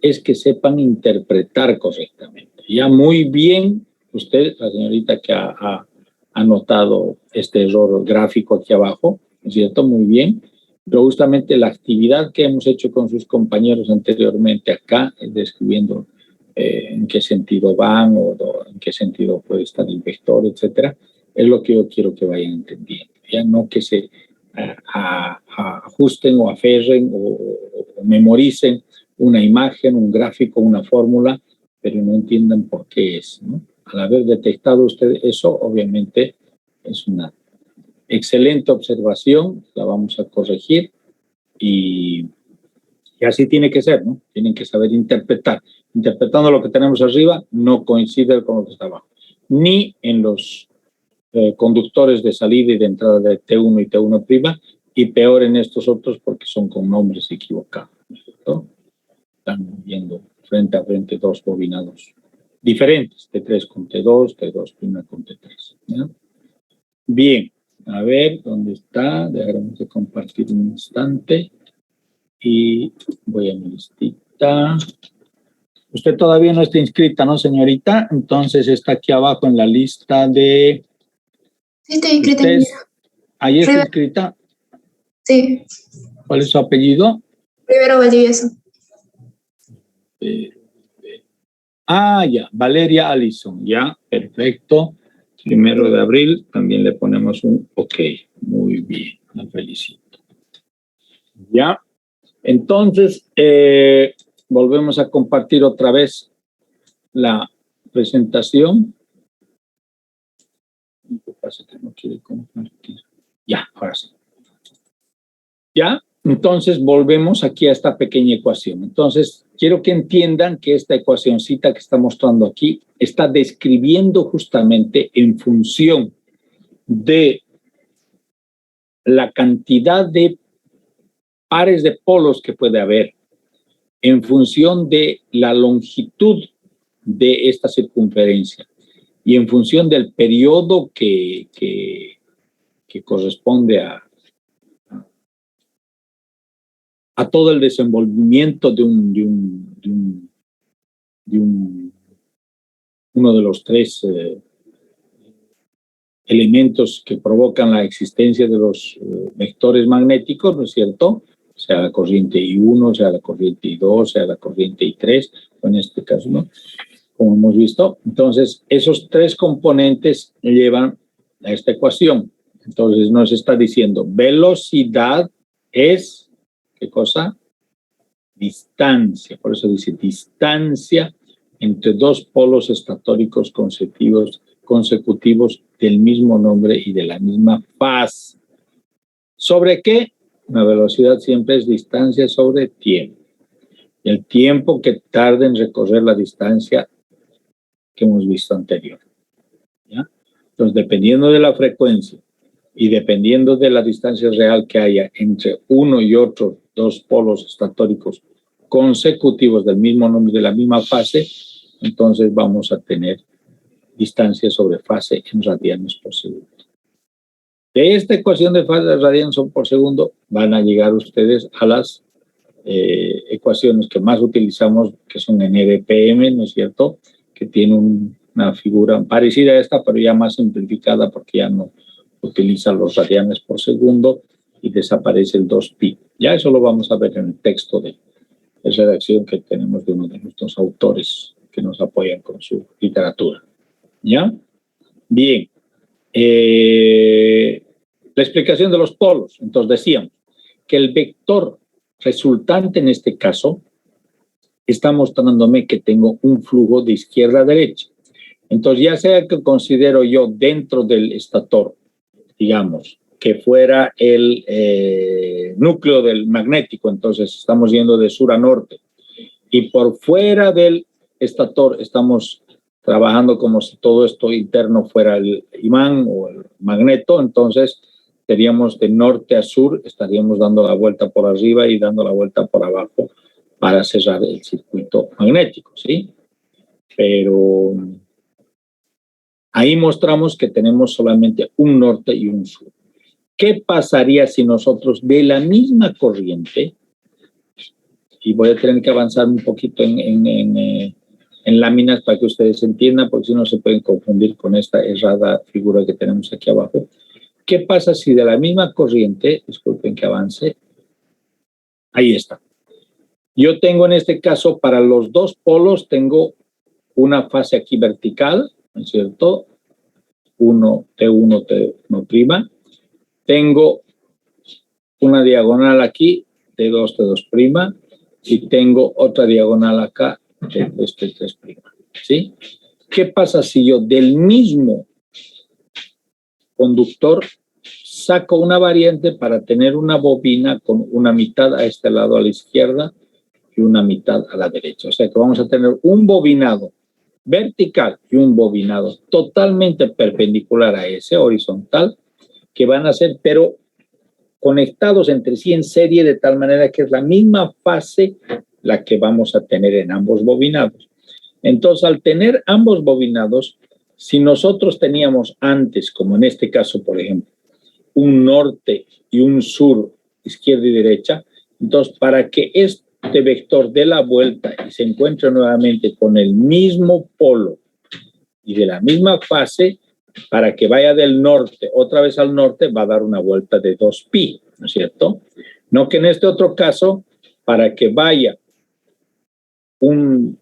S1: es que sepan interpretar correctamente. Ya muy bien, usted, la señorita que ha notado este error gráfico aquí abajo, ¿no es cierto? Muy bien. Pero justamente la actividad que hemos hecho con sus compañeros anteriormente acá, describiendo en qué sentido van o en qué sentido puede estar el vector, etcétera, es lo que yo quiero que vayan entendiendo. Ya no que se ajusten o aferren o memoricen una imagen, un gráfico, una fórmula, pero no entiendan por qué es, ¿no? Al haber detectado usted eso, obviamente es una excelente observación, la vamos a corregir y así tiene que ser, ¿no? Tienen que saber interpretar. Interpretando lo que tenemos arriba no coincide con lo que está abajo, ni en los conductores de salida y de entrada de T1 y T1', y peor en estos otros porque son con nombres equivocados, ¿no? Están viendo frente a frente dos bobinados diferentes, T3 con T2, T2' con T3, ¿no? Bien, a ver, ¿dónde está? Déjame compartir un instante y voy a mi listita. Usted todavía no está inscrita, ¿no, señorita? Entonces está aquí abajo en la lista de...
S6: Sí, estoy inscrita.
S1: ¿Ahí está inscrita?
S6: Sí.
S1: ¿Cuál es su apellido?
S6: Rivero Valdivieso.
S1: Ya, Valeria Allison, ya, perfecto. 1 de abril, también le ponemos un OK. Muy bien, la felicito. Ya, entonces, volvemos a compartir otra vez la presentación. ¿Qué pasa que no quiere compartir? Ya, ahora sí. Ya, entonces volvemos aquí a esta pequeña ecuación. Entonces, quiero que entiendan que esta ecuacioncita que está mostrando aquí está describiendo justamente en función de la cantidad de pares de polos que puede haber, en función de la longitud de esta circunferencia y en función del periodo que corresponde a todo el desenvolvimiento de uno de los tres elementos que provocan la existencia de los vectores magnéticos, ¿no es cierto? Sea la corriente I1, sea la corriente I2, sea la corriente I3, o en este caso, ¿no? Como hemos visto. Entonces, esos tres componentes llevan a esta ecuación. Entonces, nos está diciendo, velocidad es, ¿qué cosa? Distancia. Por eso dice distancia entre dos polos estatóricos consecutivos del mismo nombre y de la misma faz. ¿Sobre qué? La velocidad siempre es distancia sobre tiempo. El tiempo que tarda en recorrer la distancia que hemos visto anterior. ¿Ya? Entonces, dependiendo de la frecuencia y dependiendo de la distancia real que haya entre uno y otro dos polos estatóricos consecutivos del mismo nombre de la misma fase, entonces vamos a tener distancia sobre fase en radianes por segundo. De esta ecuación de fase de radianes por segundo van a llegar ustedes a las ecuaciones ecuaciones que más utilizamos, que son en EDPM, ¿no es cierto?, que tiene una figura parecida a esta, pero ya más simplificada porque ya no utiliza los radianes por segundo y desaparece el 2pi. Ya eso lo vamos a ver en el texto de redacción que tenemos de uno de nuestros autores que nos apoyan con su literatura. ¿Ya? Bien. La explicación de los polos. Entonces decíamos que el vector resultante en este caso está mostrándome que tengo un flujo de izquierda a derecha. Entonces, ya sea que considero yo dentro del estator, digamos, que fuera el núcleo del magnético, entonces estamos yendo de sur a norte, y por fuera del estator estamos trabajando como si todo esto interno fuera el imán o el magneto, entonces seríamos de norte a sur, estaríamos dando la vuelta por arriba y dando la vuelta por abajo para cerrar el circuito magnético, ¿sí? Pero ahí mostramos que tenemos solamente un norte y un sur. ¿Qué pasaría si nosotros de la misma corriente, y voy a tener que avanzar un poquito en láminas para que ustedes entiendan, porque si no se pueden confundir con esta errada figura que tenemos aquí abajo. ¿Qué pasa si de la misma corriente, disculpen que avance, ahí está. Yo tengo en este caso para los dos polos, tengo una fase aquí vertical, ¿no es cierto? T1, T1'. Tengo una diagonal aquí, T2, T2', y tengo otra diagonal acá, T3, T3'. ¿Sí? ¿Qué pasa si yo del mismo conductor saco una variante para tener una bobina con una mitad a este lado a la izquierda y una mitad a la derecha? O sea que vamos a tener un bobinado vertical y un bobinado totalmente perpendicular a ese, horizontal, que van a ser, pero conectados entre sí en serie de tal manera que es la misma fase la que vamos a tener en ambos bobinados. Entonces, al tener ambos bobinados, si nosotros teníamos antes, como en este caso, por ejemplo, un norte y un sur, izquierda y derecha, entonces, para que este vector dé la vuelta y se encuentre nuevamente con el mismo polo y de la misma fase, para que vaya del norte otra vez al norte, va a dar una vuelta de 2pi, ¿no es cierto? No que en este otro caso, para que vaya un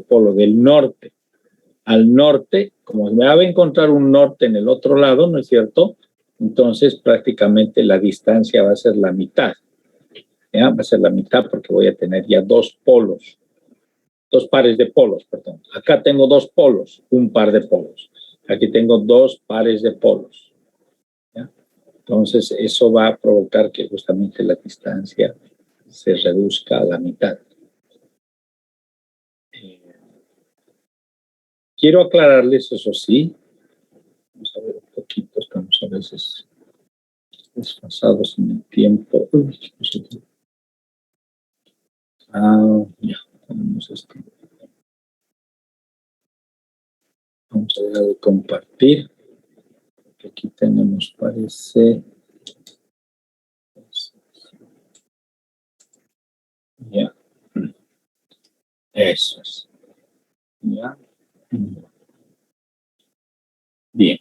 S1: polo del norte al norte, como me va a encontrar un norte en el otro lado, ¿no es cierto? Entonces prácticamente la distancia va a ser la mitad. ¿Ya? Va a ser la mitad porque voy a tener ya dos pares de polos, perdón. Acá tengo dos polos, un par de polos. Aquí tengo dos pares de polos. ¿Ya? Entonces eso va a provocar que justamente la distancia se reduzca a la mitad. Quiero aclararles, eso sí, vamos a ver un poquito, estamos a veces desfasados en el tiempo. Ya, tenemos esto. Vamos a dejar de compartir. Aquí tenemos, parece. Ya. Eso es. Ya. Bien.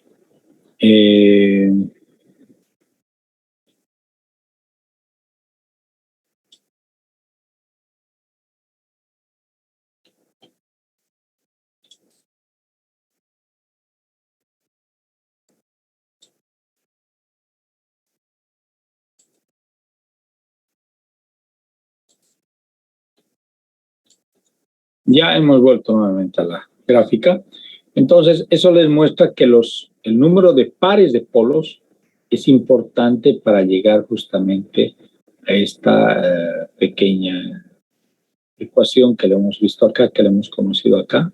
S1: Ya hemos vuelto nuevamente a la gráfica. Entonces, eso les muestra que el número de pares de polos es importante para llegar justamente a esta pequeña ecuación que le hemos visto acá, que le hemos conocido acá,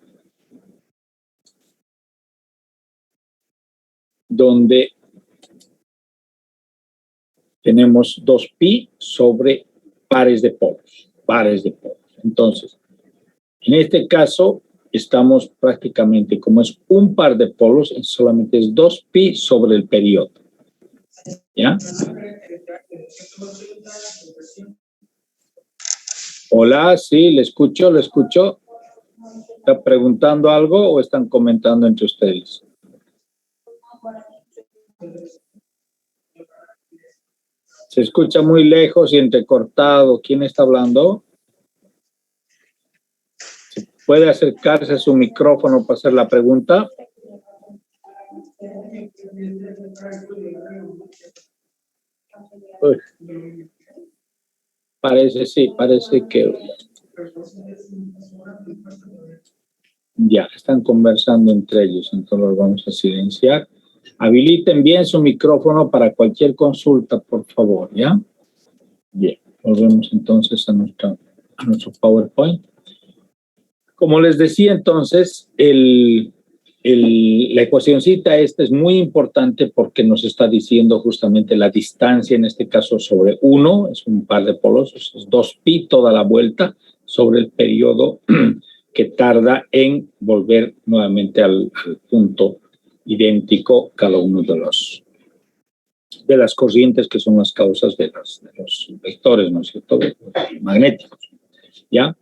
S1: donde tenemos 2pi sobre pares de polos. Entonces, en este caso, estamos prácticamente, como es un par de polos, solamente es 2pi sobre el periodo. ¿Ya? Hola, sí, le escucho, le escucho. ¿Está preguntando algo o están comentando entre ustedes? Se escucha muy lejos y entrecortado. ¿Quién está hablando? ¿Puede acercarse a su micrófono para hacer la pregunta? Uy. Parece que ya están conversando entre ellos, entonces los vamos a silenciar. Habiliten bien su micrófono para cualquier consulta, por favor, ¿ya? Bien, volvemos entonces a nuestro PowerPoint. Como les decía entonces, la ecuacioncita esta es muy importante porque nos está diciendo justamente la distancia, en este caso sobre 1, es un par de polos, es 2pi toda la vuelta sobre el periodo que tarda en volver nuevamente al punto idéntico cada uno de las corrientes que son las causas de los vectores, ¿no es cierto?, magnéticos, ¿ya?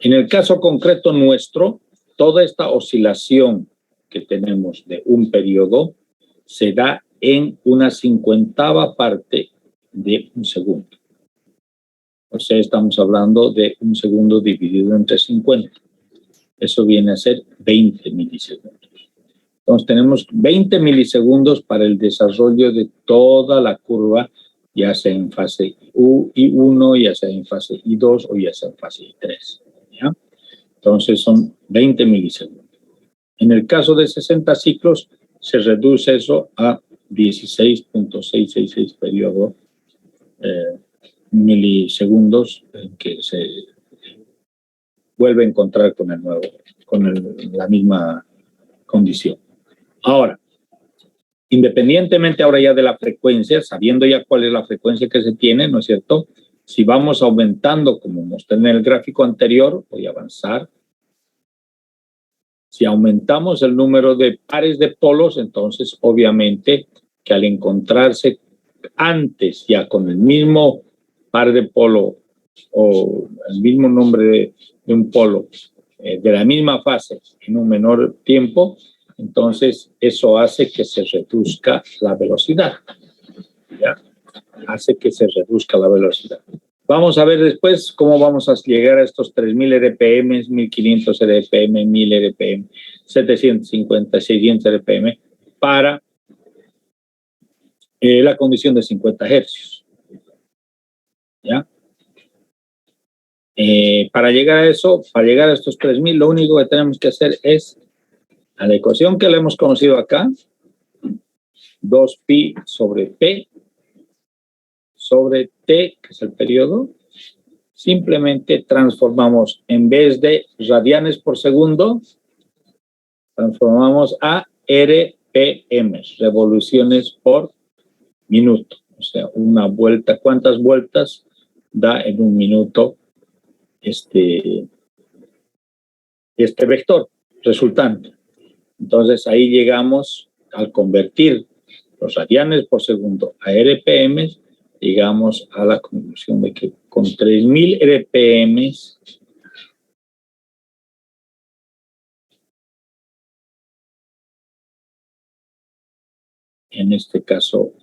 S1: En el caso concreto nuestro, toda esta oscilación que tenemos de un periodo se da en una 50ª parte de un segundo. O sea, estamos hablando de un segundo dividido entre 50. Eso viene a ser 20 milisegundos. Entonces, tenemos 20 milisegundos para el desarrollo de toda la curva, ya sea en fase I1, ya sea en fase I2 o ya sea en fase I3. ¿Ya? Entonces, son 20 milisegundos. En el caso de 60 ciclos, se reduce eso a 16.666 periodos milisegundos en que se vuelve a encontrar la misma condición. Ahora, independientemente ahora ya de la frecuencia, sabiendo ya cuál es la frecuencia que se tiene, ¿no es cierto? Si vamos aumentando, como mostré en el gráfico anterior, voy a avanzar. Si aumentamos el número de pares de polos, entonces obviamente que al encontrarse antes ya con el mismo par de polo o el mismo nombre de un polo de la misma fase en un menor tiempo, entonces eso hace que se reduzca la velocidad. ¿Ya? Hace que se reduzca la velocidad. Vamos a ver después cómo vamos a llegar a estos 3000 RPM, 1500 RPM, 1000 RPM, 750, 600 RPM para la condición de 50 hercios. ¿Ya? Para llegar a eso, para llegar a estos 3000, lo único que tenemos que hacer es a la ecuación que le hemos conocido acá, 2pi sobre p sobre t, que es el periodo, simplemente transformamos, en vez de radianes por segundo, transformamos a RPM, revoluciones por minuto. O sea, una vuelta, ¿cuántas vueltas da en un minuto este vector resultante? Entonces, ahí llegamos al convertir los radianes por segundo a RPM, llegamos a la conclusión de que con 3000 RPM en este caso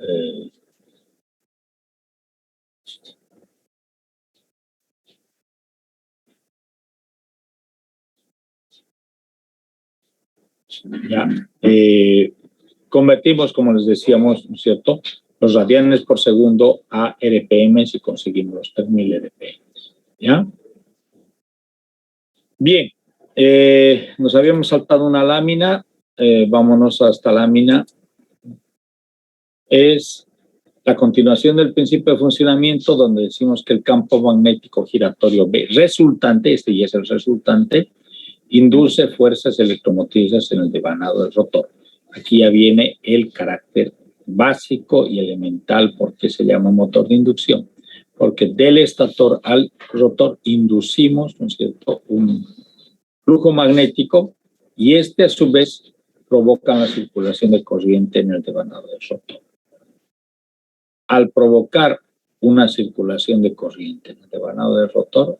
S1: ya convertimos, como les decíamos, ¿no es cierto?, los radianes por segundo a RPM y conseguimos los 3000 RPM. ¿Ya? Bien, nos habíamos saltado una lámina, vámonos a esta lámina. Es la continuación del principio de funcionamiento, donde decimos que el campo magnético giratorio B resultante, este ya es el resultante, induce fuerzas electromotrices en el devanado del rotor. Aquí ya viene el carácter básico y elemental, porque se llama motor de inducción, porque del estator al rotor inducimos, ¿no es cierto?, un flujo magnético, y este a su vez provoca la circulación de corriente en el devanado del rotor. Al provocar una circulación de corriente en el devanado del rotor,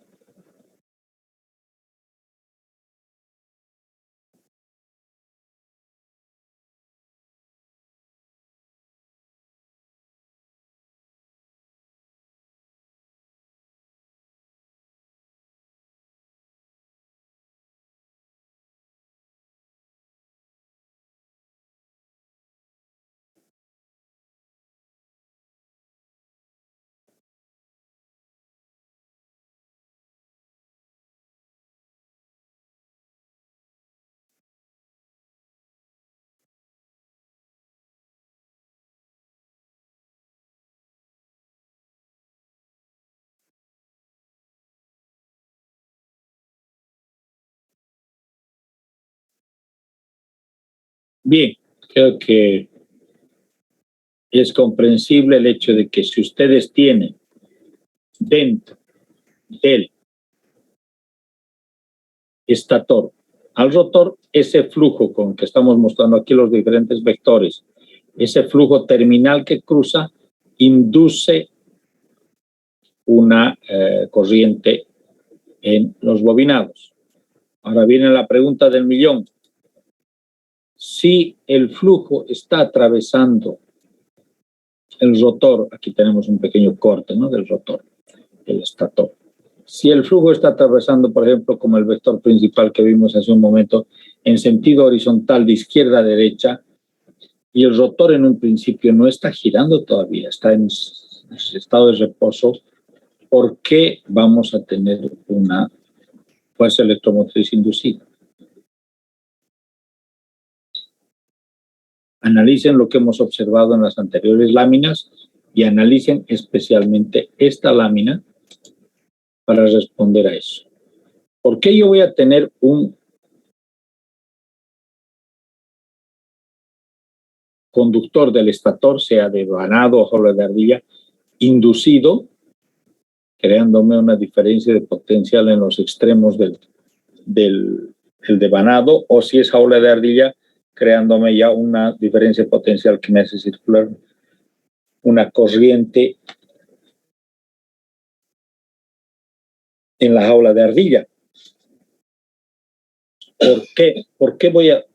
S1: Bien, creo que es comprensible el hecho de que si ustedes tienen dentro del estator al rotor, ese flujo con que estamos mostrando aquí los diferentes vectores, ese flujo terminal que cruza, induce una corriente en los bobinados. Ahora viene la pregunta del millón. Si el flujo está atravesando el rotor, aquí tenemos un pequeño corte, ¿no?, del rotor, el estator. Si el flujo está atravesando, por ejemplo, como el vector principal que vimos hace un momento, en sentido horizontal de izquierda a derecha, y el rotor en un principio no está girando todavía, está en estado de reposo, ¿por qué vamos a tener una fuerza electromotriz inducida? Analicen lo que hemos observado en las anteriores láminas y analicen especialmente esta lámina para responder a eso. ¿Por qué yo voy a tener un conductor del estator, sea de devanado o jaula de ardilla, inducido, creándome una diferencia de potencial en los extremos del devanado, o si es jaula de ardilla, creándome ya una diferencia de potencial que me hace circular una corriente en la jaula de ardilla? ¿Por qué? ¿Por qué voy a...?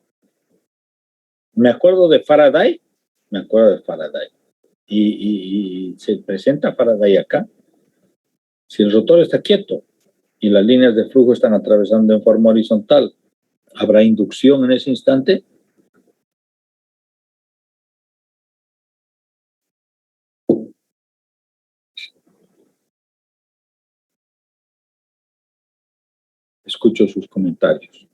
S1: Me acuerdo de Faraday, y se presenta Faraday acá. Si el rotor está quieto y las líneas de flujo están atravesando en forma horizontal, ¿habrá inducción en ese instante? Escucho sus comentarios.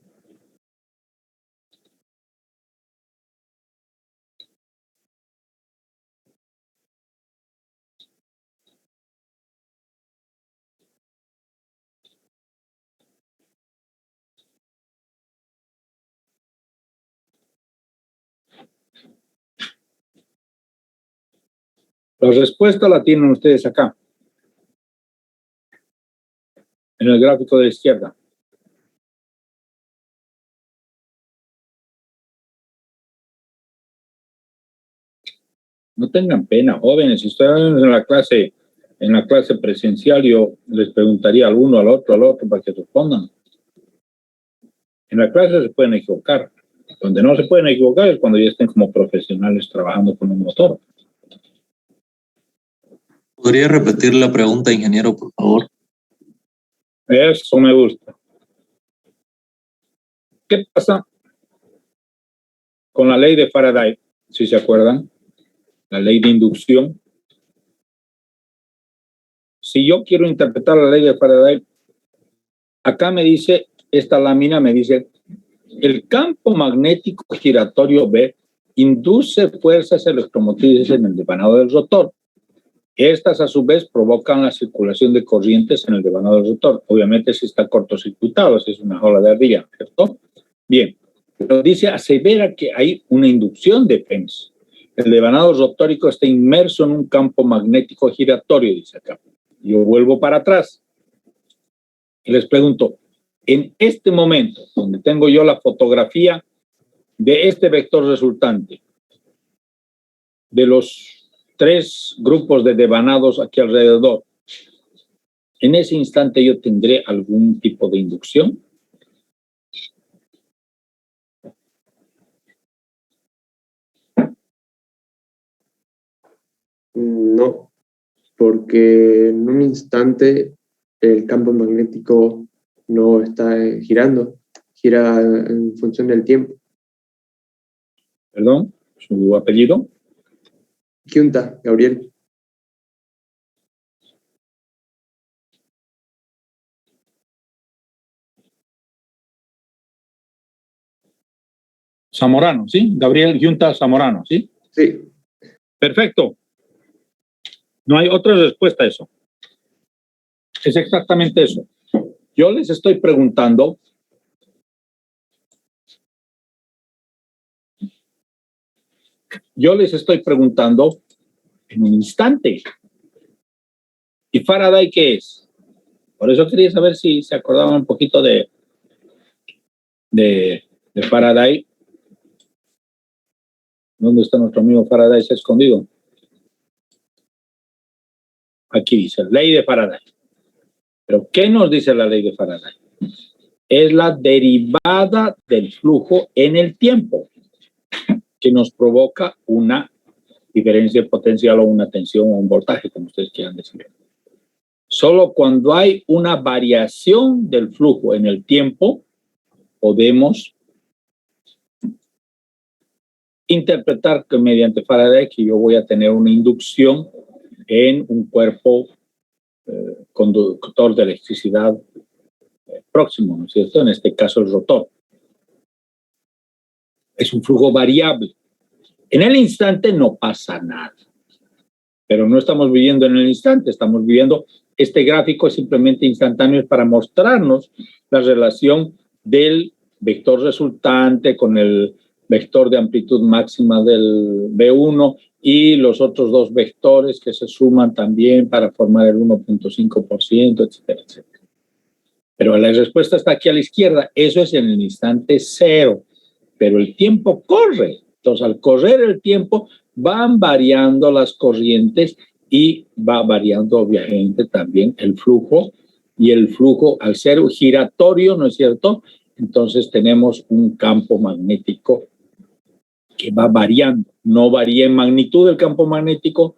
S1: La respuesta la tienen ustedes acá, en el gráfico de la izquierda. No tengan pena, jóvenes. Si están en la clase presencial, yo les preguntaría al uno, al otro, para que respondan. En la clase se pueden equivocar. Donde no se pueden equivocar es cuando ya estén como profesionales trabajando con un motor.
S7: ¿Podría repetir la pregunta, ingeniero, por favor?
S1: Eso me gusta. ¿Qué pasa con la ley de Faraday? Si se acuerdan, la ley de inducción. Si yo quiero interpretar la ley de Faraday, acá me dice, esta lámina me dice, el campo magnético giratorio B induce fuerzas electromotrices en el devanado del rotor. Estas, a su vez, provocan la circulación de corrientes en el devanado del rotor. Obviamente, si está cortocircuitado, si es una jaula de ardilla, ¿cierto? Bien, pero dice, asevera que hay una inducción de Penz. El devanado rotórico está inmerso en un campo magnético giratorio, dice acá. Yo vuelvo para atrás y les pregunto, en este momento, donde tengo yo la fotografía de este vector resultante, de los 3 grupos de devanados aquí alrededor, en ese instante yo tendré algún tipo de inducción.
S5: No, porque en un instante el campo magnético no está girando, gira en función del tiempo.
S1: Perdón, su apellido.
S5: Giunta, Gabriel.
S1: Zamorano, ¿sí? Gabriel Giunta Zamorano, ¿sí?
S5: Sí.
S1: Perfecto. No hay otra respuesta a eso. Es exactamente eso. Yo les estoy preguntando Yo les estoy preguntando en un instante. ¿Y Faraday qué es? Por eso quería saber si se acordaban un poquito de Faraday. ¿Dónde está nuestro amigo Faraday? ¿Se ha escondido? Aquí dice, ley de Faraday. ¿Pero qué nos dice la ley de Faraday? Es la derivada del flujo en el tiempo que nos provoca una diferencia potencial o una tensión o un voltaje, como ustedes quieran decir. Solo cuando hay una variación del flujo en el tiempo, podemos interpretar que mediante Faraday que yo voy a tener una inducción en un cuerpo conductor de electricidad próximo, ¿no es cierto? En este caso el rotor. Es un flujo variable. En el instante no pasa nada, pero no estamos viviendo en el instante, estamos viviendo, este gráfico es simplemente instantáneo para mostrarnos la relación del vector resultante con el vector de amplitud máxima del V1 y los otros dos vectores que se suman también para formar el 1.5%, etcétera, etcétera. Pero la respuesta está aquí a la izquierda, eso es en el instante cero, pero el tiempo corre. Entonces, al correr el tiempo, van variando las corrientes y va variando, obviamente, también el flujo. Y el flujo, al ser giratorio, ¿no es cierto? Entonces, tenemos un campo magnético que va variando. No varía en magnitud del campo magnético,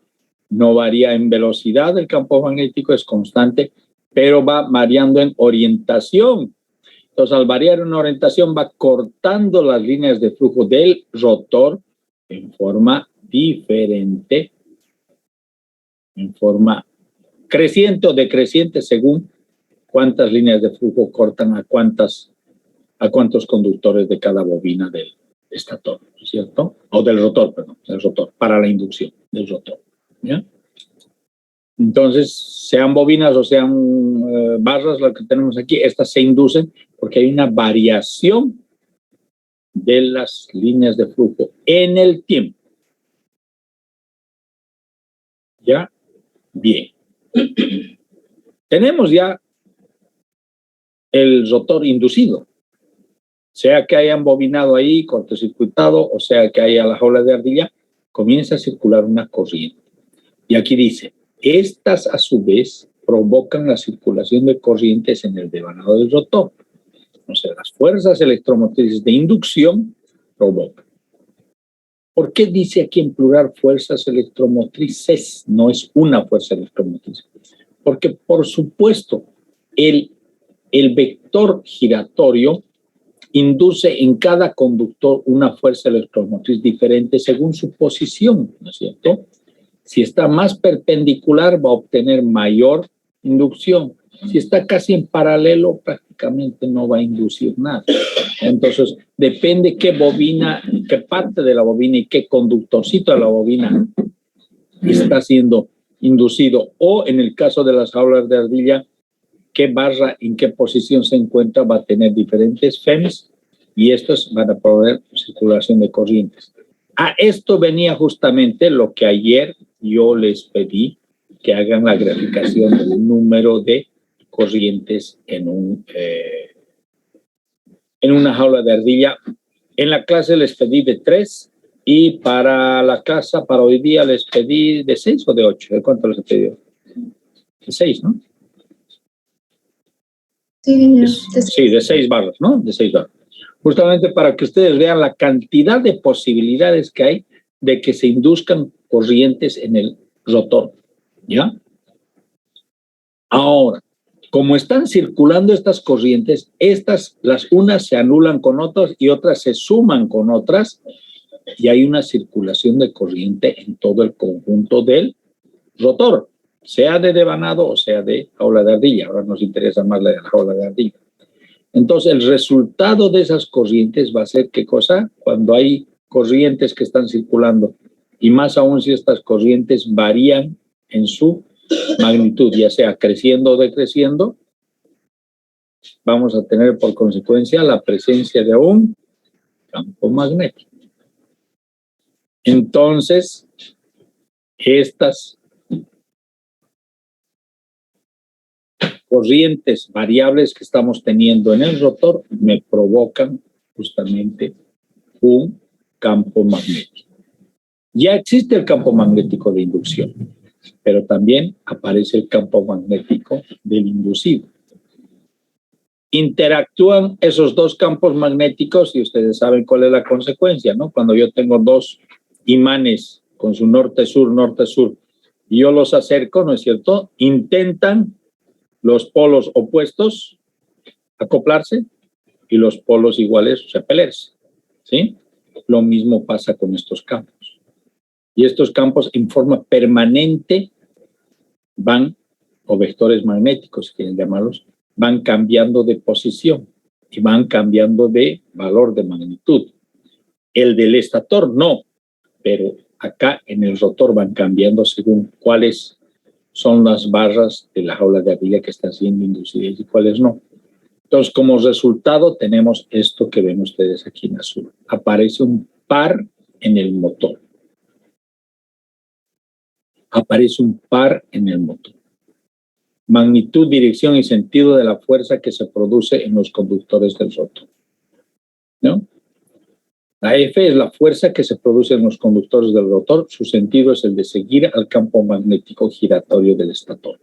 S1: no varía en velocidad del campo magnético, es constante, pero va variando en orientación. Entonces, al variar en orientación, va cortando las líneas de flujo del rotor en forma diferente, en forma creciente o decreciente, según cuántas líneas de flujo cortan a cuántos conductores de cada bobina del estator, ¿no es cierto? O del rotor, perdón, del rotor, para la inducción del rotor, ¿ya? Entonces, sean bobinas o sean barras, lo que tenemos aquí, estas se inducen porque hay una variación de las líneas de flujo en el tiempo. ¿Ya? Bien. Tenemos ya el rotor inducido. Sea que hayan bobinado ahí, cortocircuitado, o sea que haya la jaula de ardilla, comienza a circular una corriente. Y aquí dice, estas a su vez provocan la circulación de corrientes en el devanado del rotor. O sea, las fuerzas electromotrices de inducción provocan. ¿Por qué dice aquí en plural fuerzas electromotrices? No es una fuerza electromotriz. Porque, por supuesto, el vector giratorio induce en cada conductor una fuerza electromotriz diferente según su posición, ¿no es cierto? Si está más perpendicular, va a obtener mayor inducción. Si está casi en paralelo, prácticamente no va a inducir nada. Entonces, depende qué bobina, qué parte de la bobina y qué conductorcito de la bobina está siendo inducido. O en el caso de las jaulas de ardilla, qué barra, en qué posición se encuentra, va a tener diferentes FEMs y estos van a proveer circulación de corrientes. A esto venía justamente lo que ayer yo les pedí que hagan la graficación del número de corrientes en una jaula de ardilla. En la clase les pedí de 3 y para la casa, para hoy día, les pedí de 6 o de 8. ¿De cuánto les he pedido? De 6, ¿no? Sí, de 6 barras, ¿no? De 6 barras. Justamente para que ustedes vean la cantidad de posibilidades que hay de que se induzcan corrientes en el rotor, ¿ya? Ahora, como están circulando estas corrientes, las unas se anulan con otras y otras se suman con otras y hay una circulación de corriente en todo el conjunto del rotor, sea de devanado o sea de jaula de ardilla. Ahora nos interesa más la jaula de ardilla. Entonces, el resultado de esas corrientes va a ser ¿qué cosa? Cuando hay corrientes que están circulando y más aún si estas corrientes varían en su magnitud, ya sea creciendo o decreciendo, vamos a tener por consecuencia la presencia de un campo magnético. Entonces, estas corrientes variables que estamos teniendo en el rotor me provocan justamente un campo magnético. Ya existe el campo magnético de inducción, pero también aparece el campo magnético del inducido. Interactúan esos dos campos magnéticos y ustedes saben cuál es la consecuencia, ¿no? Cuando yo tengo dos imanes con su norte-sur, y yo los acerco, ¿no es cierto? Intentan los polos opuestos acoplarse y los polos iguales repelerse, ¿sí? Lo mismo pasa con estos campos. Y estos campos en forma permanente van, o vectores magnéticos, quieren llamarlos, van cambiando de posición y van cambiando de valor de magnitud. El del estator no, pero acá en el rotor van cambiando según cuáles son las barras de la jaula de Abilia que están siendo inducidas y cuáles no. Entonces, como resultado, tenemos esto que ven ustedes aquí en azul. Aparece un par en el motor. Aparece un par en el motor. Magnitud, dirección y sentido de la fuerza que se produce en los conductores del rotor, ¿no? La F es la fuerza que se produce en los conductores del rotor. Su sentido es el de seguir al campo magnético giratorio del estator.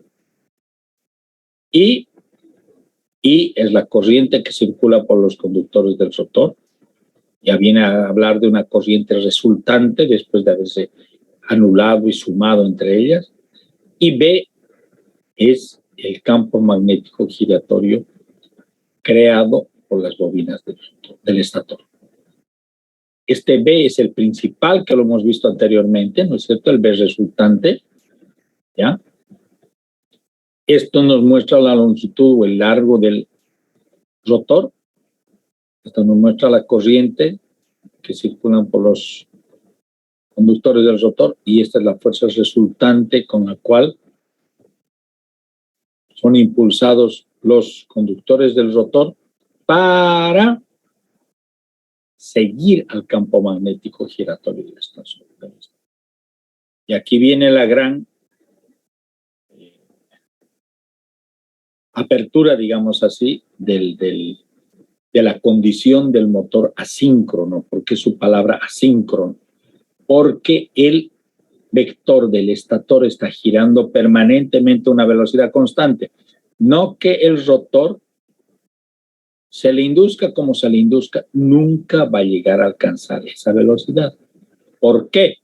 S1: Y es la corriente que circula por los conductores del rotor. Ya viene a hablar de una corriente resultante después de haberse anulado y sumado entre ellas. Y B es el campo magnético giratorio creado por las bobinas del estator. Este B es el principal, que lo hemos visto anteriormente, ¿no es cierto? El B resultante, ¿ya? Esto nos muestra la longitud o el largo del rotor. Esto nos muestra la corriente que circulan por los conductores del rotor y esta es la fuerza resultante con la cual son impulsados los conductores del rotor para seguir al campo magnético giratorio del estator. Y aquí viene la gran apertura, digamos así, de la condición del motor asíncrono. ¿Por qué su palabra asíncrono? Porque el vector del estator está girando permanentemente a una velocidad constante. No que el rotor se le induzca como se le induzca, nunca va a llegar a alcanzar esa velocidad. ¿Por qué?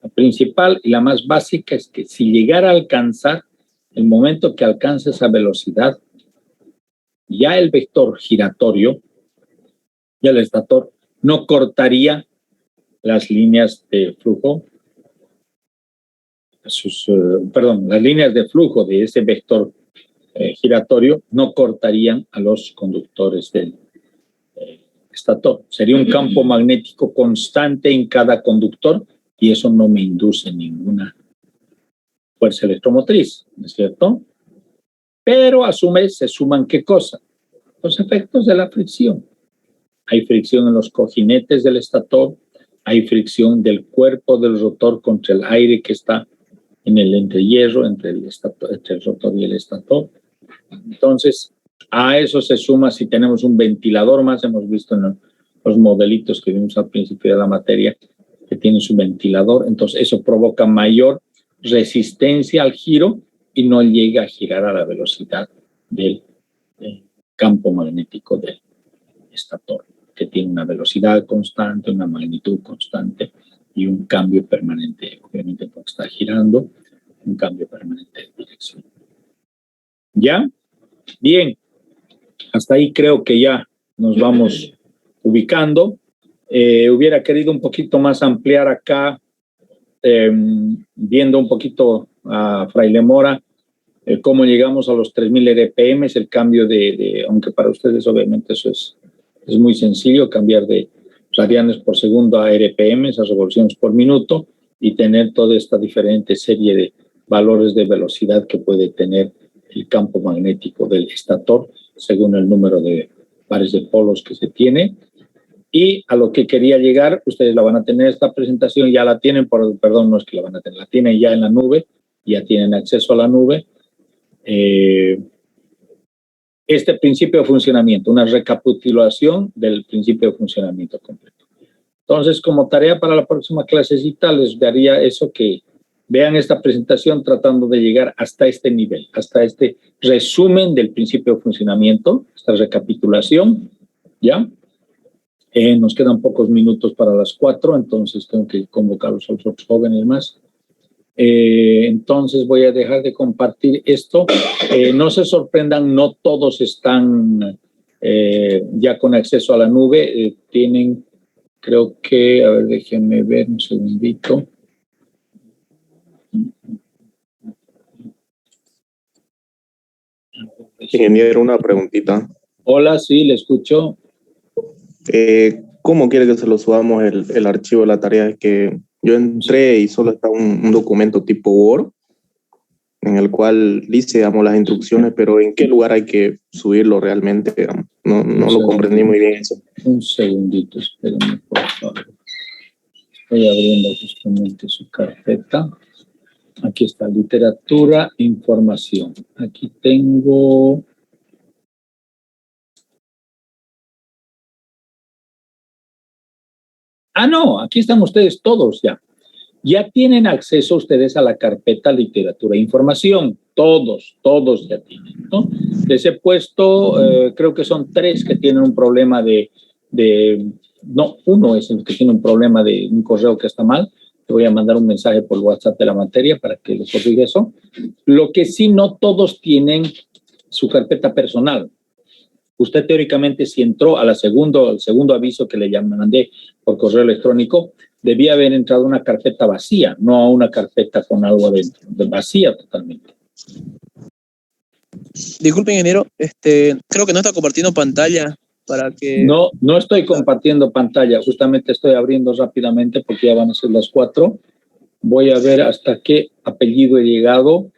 S1: La principal y la más básica es que si llegara a alcanzar, el momento que alcance esa velocidad, ya el vector giratorio, ya el estator, no cortaría las líneas de flujo, las líneas de flujo de ese vector giratorio no cortarían a los conductores del estator. Sería un campo magnético constante en cada conductor y eso no me induce ninguna fuerza electromotriz, ¿no es cierto? Pero a su vez se suman ¿qué cosa? Los efectos de la fricción. Hay fricción en los cojinetes del estator, hay fricción del cuerpo del rotor contra el aire que está en el entrehierro entre el rotor y el estator. Entonces, a eso se suma si tenemos un ventilador más, hemos visto en los modelitos que vimos al principio de la materia, que tienen su ventilador, entonces eso provoca mayor resistencia al giro y no llega a girar a la velocidad del campo magnético del estator, que tiene una velocidad constante, una magnitud constante y un cambio permanente, obviamente porque está girando, un cambio permanente de dirección. ¿Ya? Bien, hasta ahí creo que ya nos vamos ubicando. Hubiera querido un poquito más ampliar acá, viendo un poquito a Fraile Mora, cómo llegamos a los 3000 RPM, el cambio aunque para ustedes obviamente eso es muy sencillo, cambiar de radianes por segundo a RPM, a revoluciones por minuto, y tener toda esta diferente serie de valores de velocidad que puede tener el campo magnético del estator según el número de pares de polos que se tiene. Y a lo que quería llegar, ustedes la van a tener, esta presentación ya la tienen, perdón, no es que la van a tener, la tienen ya en la nube, ya tienen acceso a la nube. Este principio de funcionamiento, una recapitulación del principio de funcionamiento completo. Entonces, como tarea para la próxima clasecita, les daría eso, que vean esta presentación tratando de llegar hasta este nivel, hasta este resumen del principio de funcionamiento, esta recapitulación, ¿ya? Nos quedan pocos minutos para las 4, entonces tengo que convocarlos a los otros jóvenes más. Entonces voy a dejar de compartir esto. No se sorprendan, no todos están ya con acceso a la nube. Tienen, creo que, a ver, déjenme ver un segundito.
S8: Ingeniero, una preguntita.
S1: Hola, sí, le escucho.
S8: ¿Cómo quiere que se lo subamos el archivo de la tarea? Es que yo entré y solo está un documento tipo Word en el cual dice, digamos, las instrucciones, pero ¿en qué lugar hay que subirlo realmente? Digamos? No lo comprendí muy bien eso.
S1: Un segundito, espérenme, por favor. Estoy abriendo justamente su carpeta. Aquí está, literatura, información. Aquí tengo... Ah, no, aquí están ustedes todos ya. Ya tienen acceso ustedes a la carpeta literatura e información. Todos ya tienen, ¿no? Les he puesto, creo que son 3 que tienen un problema no, uno es el que tiene un problema de un correo que está mal. Te voy a mandar un mensaje por WhatsApp de la materia para que les corrija eso. Lo que sí, no todos tienen su carpeta personal. Usted teóricamente, si entró al segundo aviso que le mandé por correo electrónico, debía haber entrado a una carpeta vacía, no a una carpeta con algo adentro, vacía totalmente.
S2: Disculpe, ingeniero, creo que no está compartiendo pantalla para que...
S1: No estoy compartiendo pantalla, justamente estoy abriendo rápidamente porque ya van a ser las 4. Voy a ver hasta qué apellido he llegado.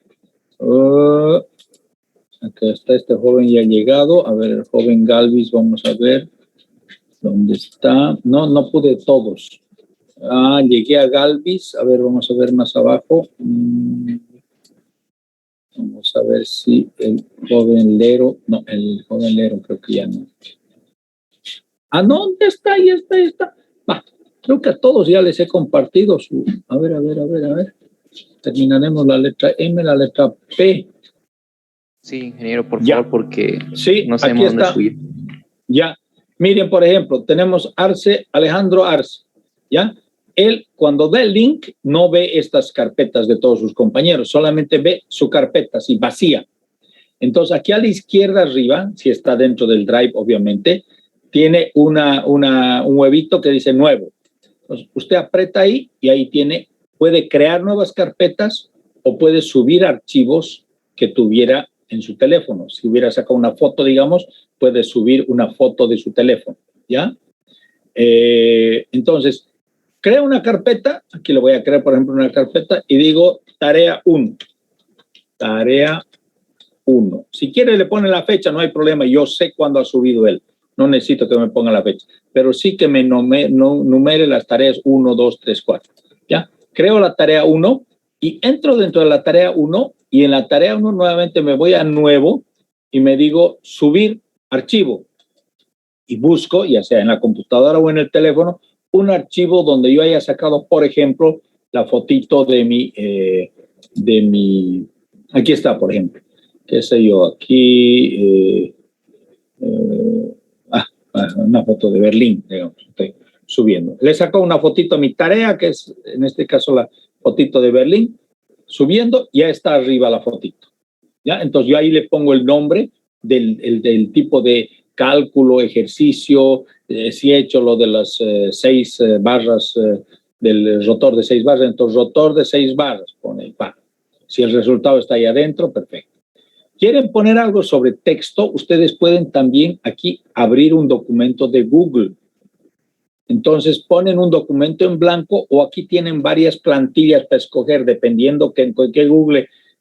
S1: Acá está este joven ya llegado. A ver, el joven Galvis, vamos a ver dónde está. No pude todos. Llegué a Galvis. A ver, vamos a ver más abajo. Vamos a ver si el joven Lero. No, el joven Lero creo que ya no. No, ya está. Creo que a todos ya les he compartido su... A ver. Terminaremos la letra M, la letra P.
S9: Sí, ingeniero, por favor, porque
S1: sí,
S9: no sabemos dónde subir.
S1: Ya. Miren, por ejemplo, tenemos Alejandro Arce, ¿ya? Él, cuando ve el link, no ve estas carpetas de todos sus compañeros, solamente ve su carpeta, así, vacía. Entonces, aquí a la izquierda arriba, si está dentro del Drive, obviamente, tiene un huevito que dice nuevo. Entonces, usted aprieta ahí y ahí puede crear nuevas carpetas o puede subir archivos que tuviera en su teléfono. Si hubiera sacado una foto, digamos, puede subir una foto de su teléfono, ¿ya? Entonces, crea una carpeta. Aquí le voy a crear, por ejemplo, una carpeta y digo tarea 1. Tarea 1. Si quiere le pone la fecha, no hay problema. Yo sé cuándo ha subido él. No necesito que me ponga la fecha. Pero sí que me numere las tareas 1, 2, 3, 4. ¿Ya? Creo la tarea 1 y entro dentro de la tarea 1 y en la tarea 1 nuevamente me voy a nuevo y me digo subir archivo. Y busco, ya sea en la computadora o en el teléfono, un archivo donde yo haya sacado, por ejemplo, la fotito de mi... Aquí está, por ejemplo. ¿Qué sé yo? Aquí... una foto de Berlín, digamos, estoy subiendo. Le saco una fotito a mi tarea, que es en este caso la fotito de Berlín, subiendo, ya está arriba la fotito. ¿Ya? Entonces yo ahí le pongo el nombre del tipo de cálculo, ejercicio, si he hecho lo de las 6 barras, del rotor de 6 barras, entonces rotor de 6 barras, pone, si el resultado está ahí adentro, perfecto. ¿Quieren poner algo sobre texto? Ustedes pueden también aquí abrir un documento de Google. Entonces ponen un documento en blanco o aquí tienen varias plantillas para escoger dependiendo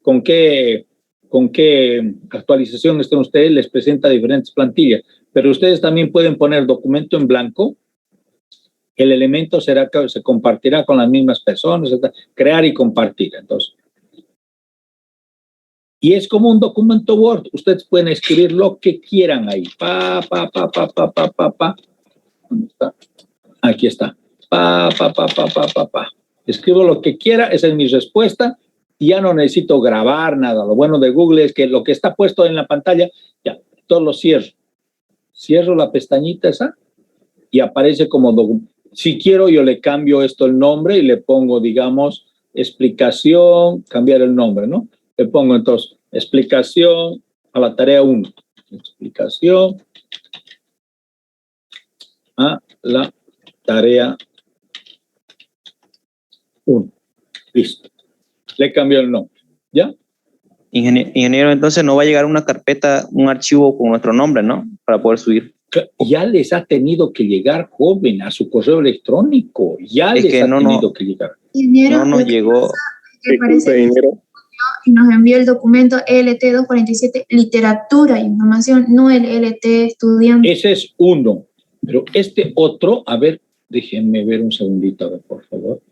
S1: con qué actualización estén ustedes, les presenta diferentes plantillas. Pero ustedes también pueden poner documento en blanco El elemento será que se compartirá con las mismas personas, etc. Crear y compartir. Entonces, y es como un documento Word. Ustedes pueden escribir lo que quieran ahí. ¿Dónde está? Aquí está. Escribo lo que quiera, esa es mi respuesta. Y ya no necesito grabar nada. Lo bueno de Google es que lo que está puesto en la pantalla, ya, todo lo cierro. Cierro la pestañita esa y aparece como documento. Si quiero, yo le cambio esto el nombre y le pongo, digamos, explicación, cambiar el nombre, ¿no? Le pongo entonces explicación a la tarea 1. Explicación a la tarea 1. Listo. Le cambio el nombre. ¿Ya?
S9: Ingeniero, entonces no va a llegar una carpeta, un archivo con nuestro nombre, ¿no? Para poder subir.
S1: Ya les ha tenido que llegar, joven, a su correo electrónico. Ya
S9: es
S1: les
S9: que
S1: ha tenido que llegar.
S6: Ingeniero,
S9: no nos llegó.
S6: Que parece que y nos envió el documento LT 247, literatura y información, no el LT estudiante.
S1: Ese es uno. Pero este otro, a ver, déjenme ver un segundito, a ver, por favor.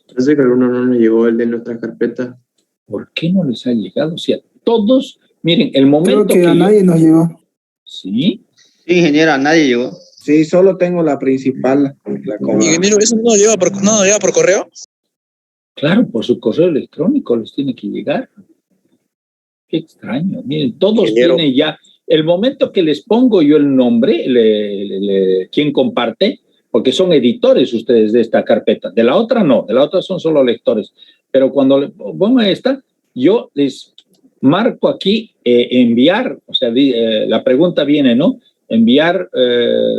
S5: Parece que alguno no nos llegó el de nuestra carpeta.
S1: ¿Por qué no les ha llegado? O sea, todos, miren, el momento
S10: Creo que a nadie nos llegó.
S1: ¿Sí?
S11: Sí, ingeniero, a nadie llegó.
S10: Sí, solo tengo la principal.
S2: Ingeniero, ¿eso no nos llega por correo?
S1: Claro, por su correo electrónico les tiene que llegar. Qué extraño. Miren, todos
S8: Ingeniero.
S1: tienen ya. El momento que les pongo yo el nombre, quien comparte, porque son editores ustedes de esta carpeta. De la otra no, de la otra son solo lectores. Pero cuando le pongo esta, yo les marco aquí enviar, o sea, la pregunta viene, ¿no? Enviar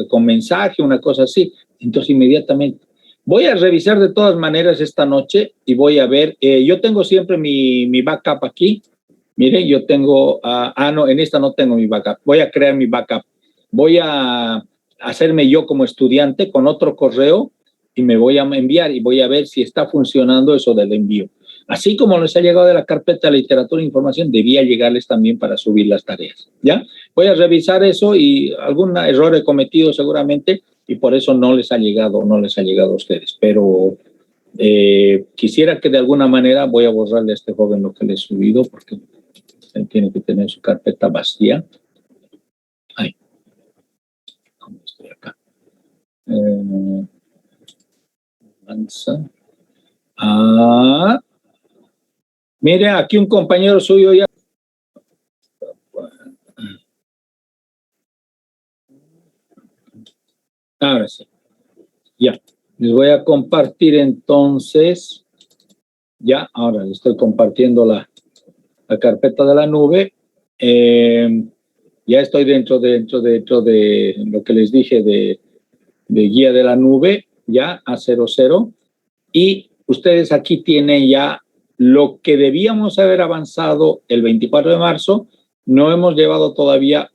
S1: con mensaje, una cosa así. Entonces, inmediatamente. Voy a revisar de todas maneras esta noche y voy a ver. Yo tengo siempre mi backup aquí. Miren, yo tengo, no, en esta no tengo mi backup. Voy a crear mi backup. Voy a hacerme yo como estudiante con otro correo y me voy a enviar y voy a ver si está funcionando eso del envío. Así como les ha llegado de la carpeta de literatura e información, debía llegarles también para subir las tareas. ¿Ya? Voy a revisar eso y algún error he cometido seguramente y por eso no les ha llegado a ustedes. Pero quisiera que de alguna manera voy a borrarle a este joven lo que le he subido porque él tiene que tener su carpeta vacía. Ahí. ¿Cómo estoy acá? Avanza. Mire, aquí un compañero suyo ya. Ahora sí. Ya. Les voy a compartir entonces. Ya, ahora les estoy compartiendo la carpeta de la nube. Ya estoy dentro de lo que les dije de guía de la nube, ya A00. Y ustedes aquí tienen ya lo que debíamos haber avanzado el 24 de marzo. No hemos llevado todavía,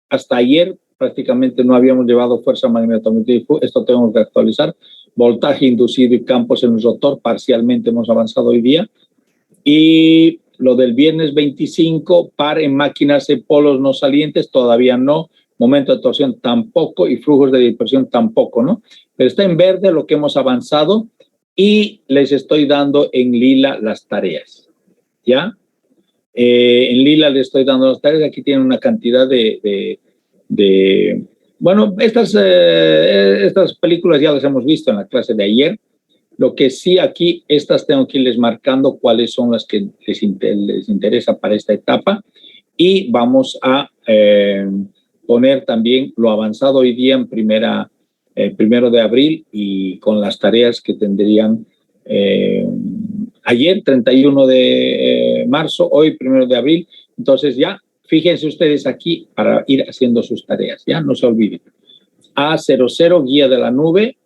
S1: hasta ayer prácticamente no habíamos llevado fuerza magnético. Esto tenemos que actualizar. Voltaje inducido y campos en el rotor, parcialmente hemos avanzado hoy día. Y lo del viernes 25, par en máquinas de polos no salientes, todavía no. Momento de torsión tampoco y flujos de dispersión tampoco, ¿no? Pero está en verde lo que hemos avanzado y les estoy dando en lila las tareas, ¿ya? En lila les estoy dando las tareas. Aquí tienen una cantidad bueno, estas películas ya las hemos visto en la clase de ayer. Lo que sí aquí, estas tengo que irles marcando cuáles son las que les interesa para esta etapa y vamos a poner también lo avanzado hoy día en primero de abril y con las tareas que tendrían ayer, 31 de marzo, hoy, 1 de abril. Entonces ya, fíjense ustedes aquí para ir haciendo sus tareas, ya, no se olviden. A00, guía de la nube,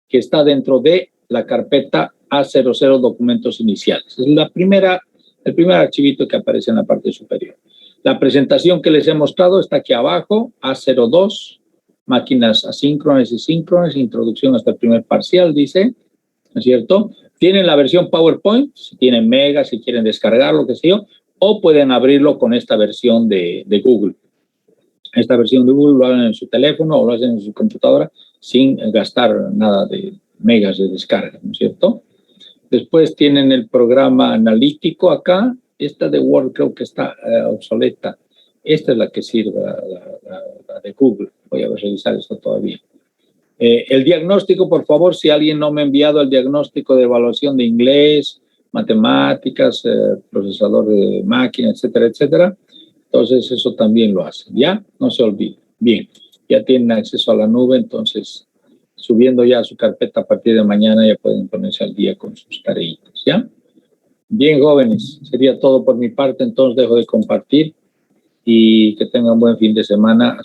S1: que está dentro de la carpeta A00, documentos iniciales. Es el primer archivito que aparece en la parte superior. La presentación que les he mostrado está aquí abajo, A02, máquinas asíncronas y síncronas, introducción hasta el primer parcial, dice, ¿no es cierto? Tienen la versión PowerPoint, si tienen Mega, si quieren descargar, lo que sea, o pueden abrirlo con esta versión de Google. Esta versión de Google lo hacen en su teléfono o lo hacen en su computadora, sin gastar nada de megas de descarga, ¿no es cierto? Después tienen el programa analítico acá. Esta de Word creo que está obsoleta. Esta es la que sirve, la de Google. Voy a revisar esto todavía. El diagnóstico, por favor, si alguien no me ha enviado el diagnóstico de evaluación de inglés, matemáticas, procesador de máquina, etcétera, etcétera. Entonces, eso también lo hacen, ¿ya? No se olviden. Bien, ya tienen acceso a la nube, entonces, subiendo ya su carpeta a partir de mañana, ya pueden ponerse al día con sus tareitas, ¿ya? Bien, jóvenes, sería todo por mi parte, entonces dejo de compartir y que tengan buen fin de semana.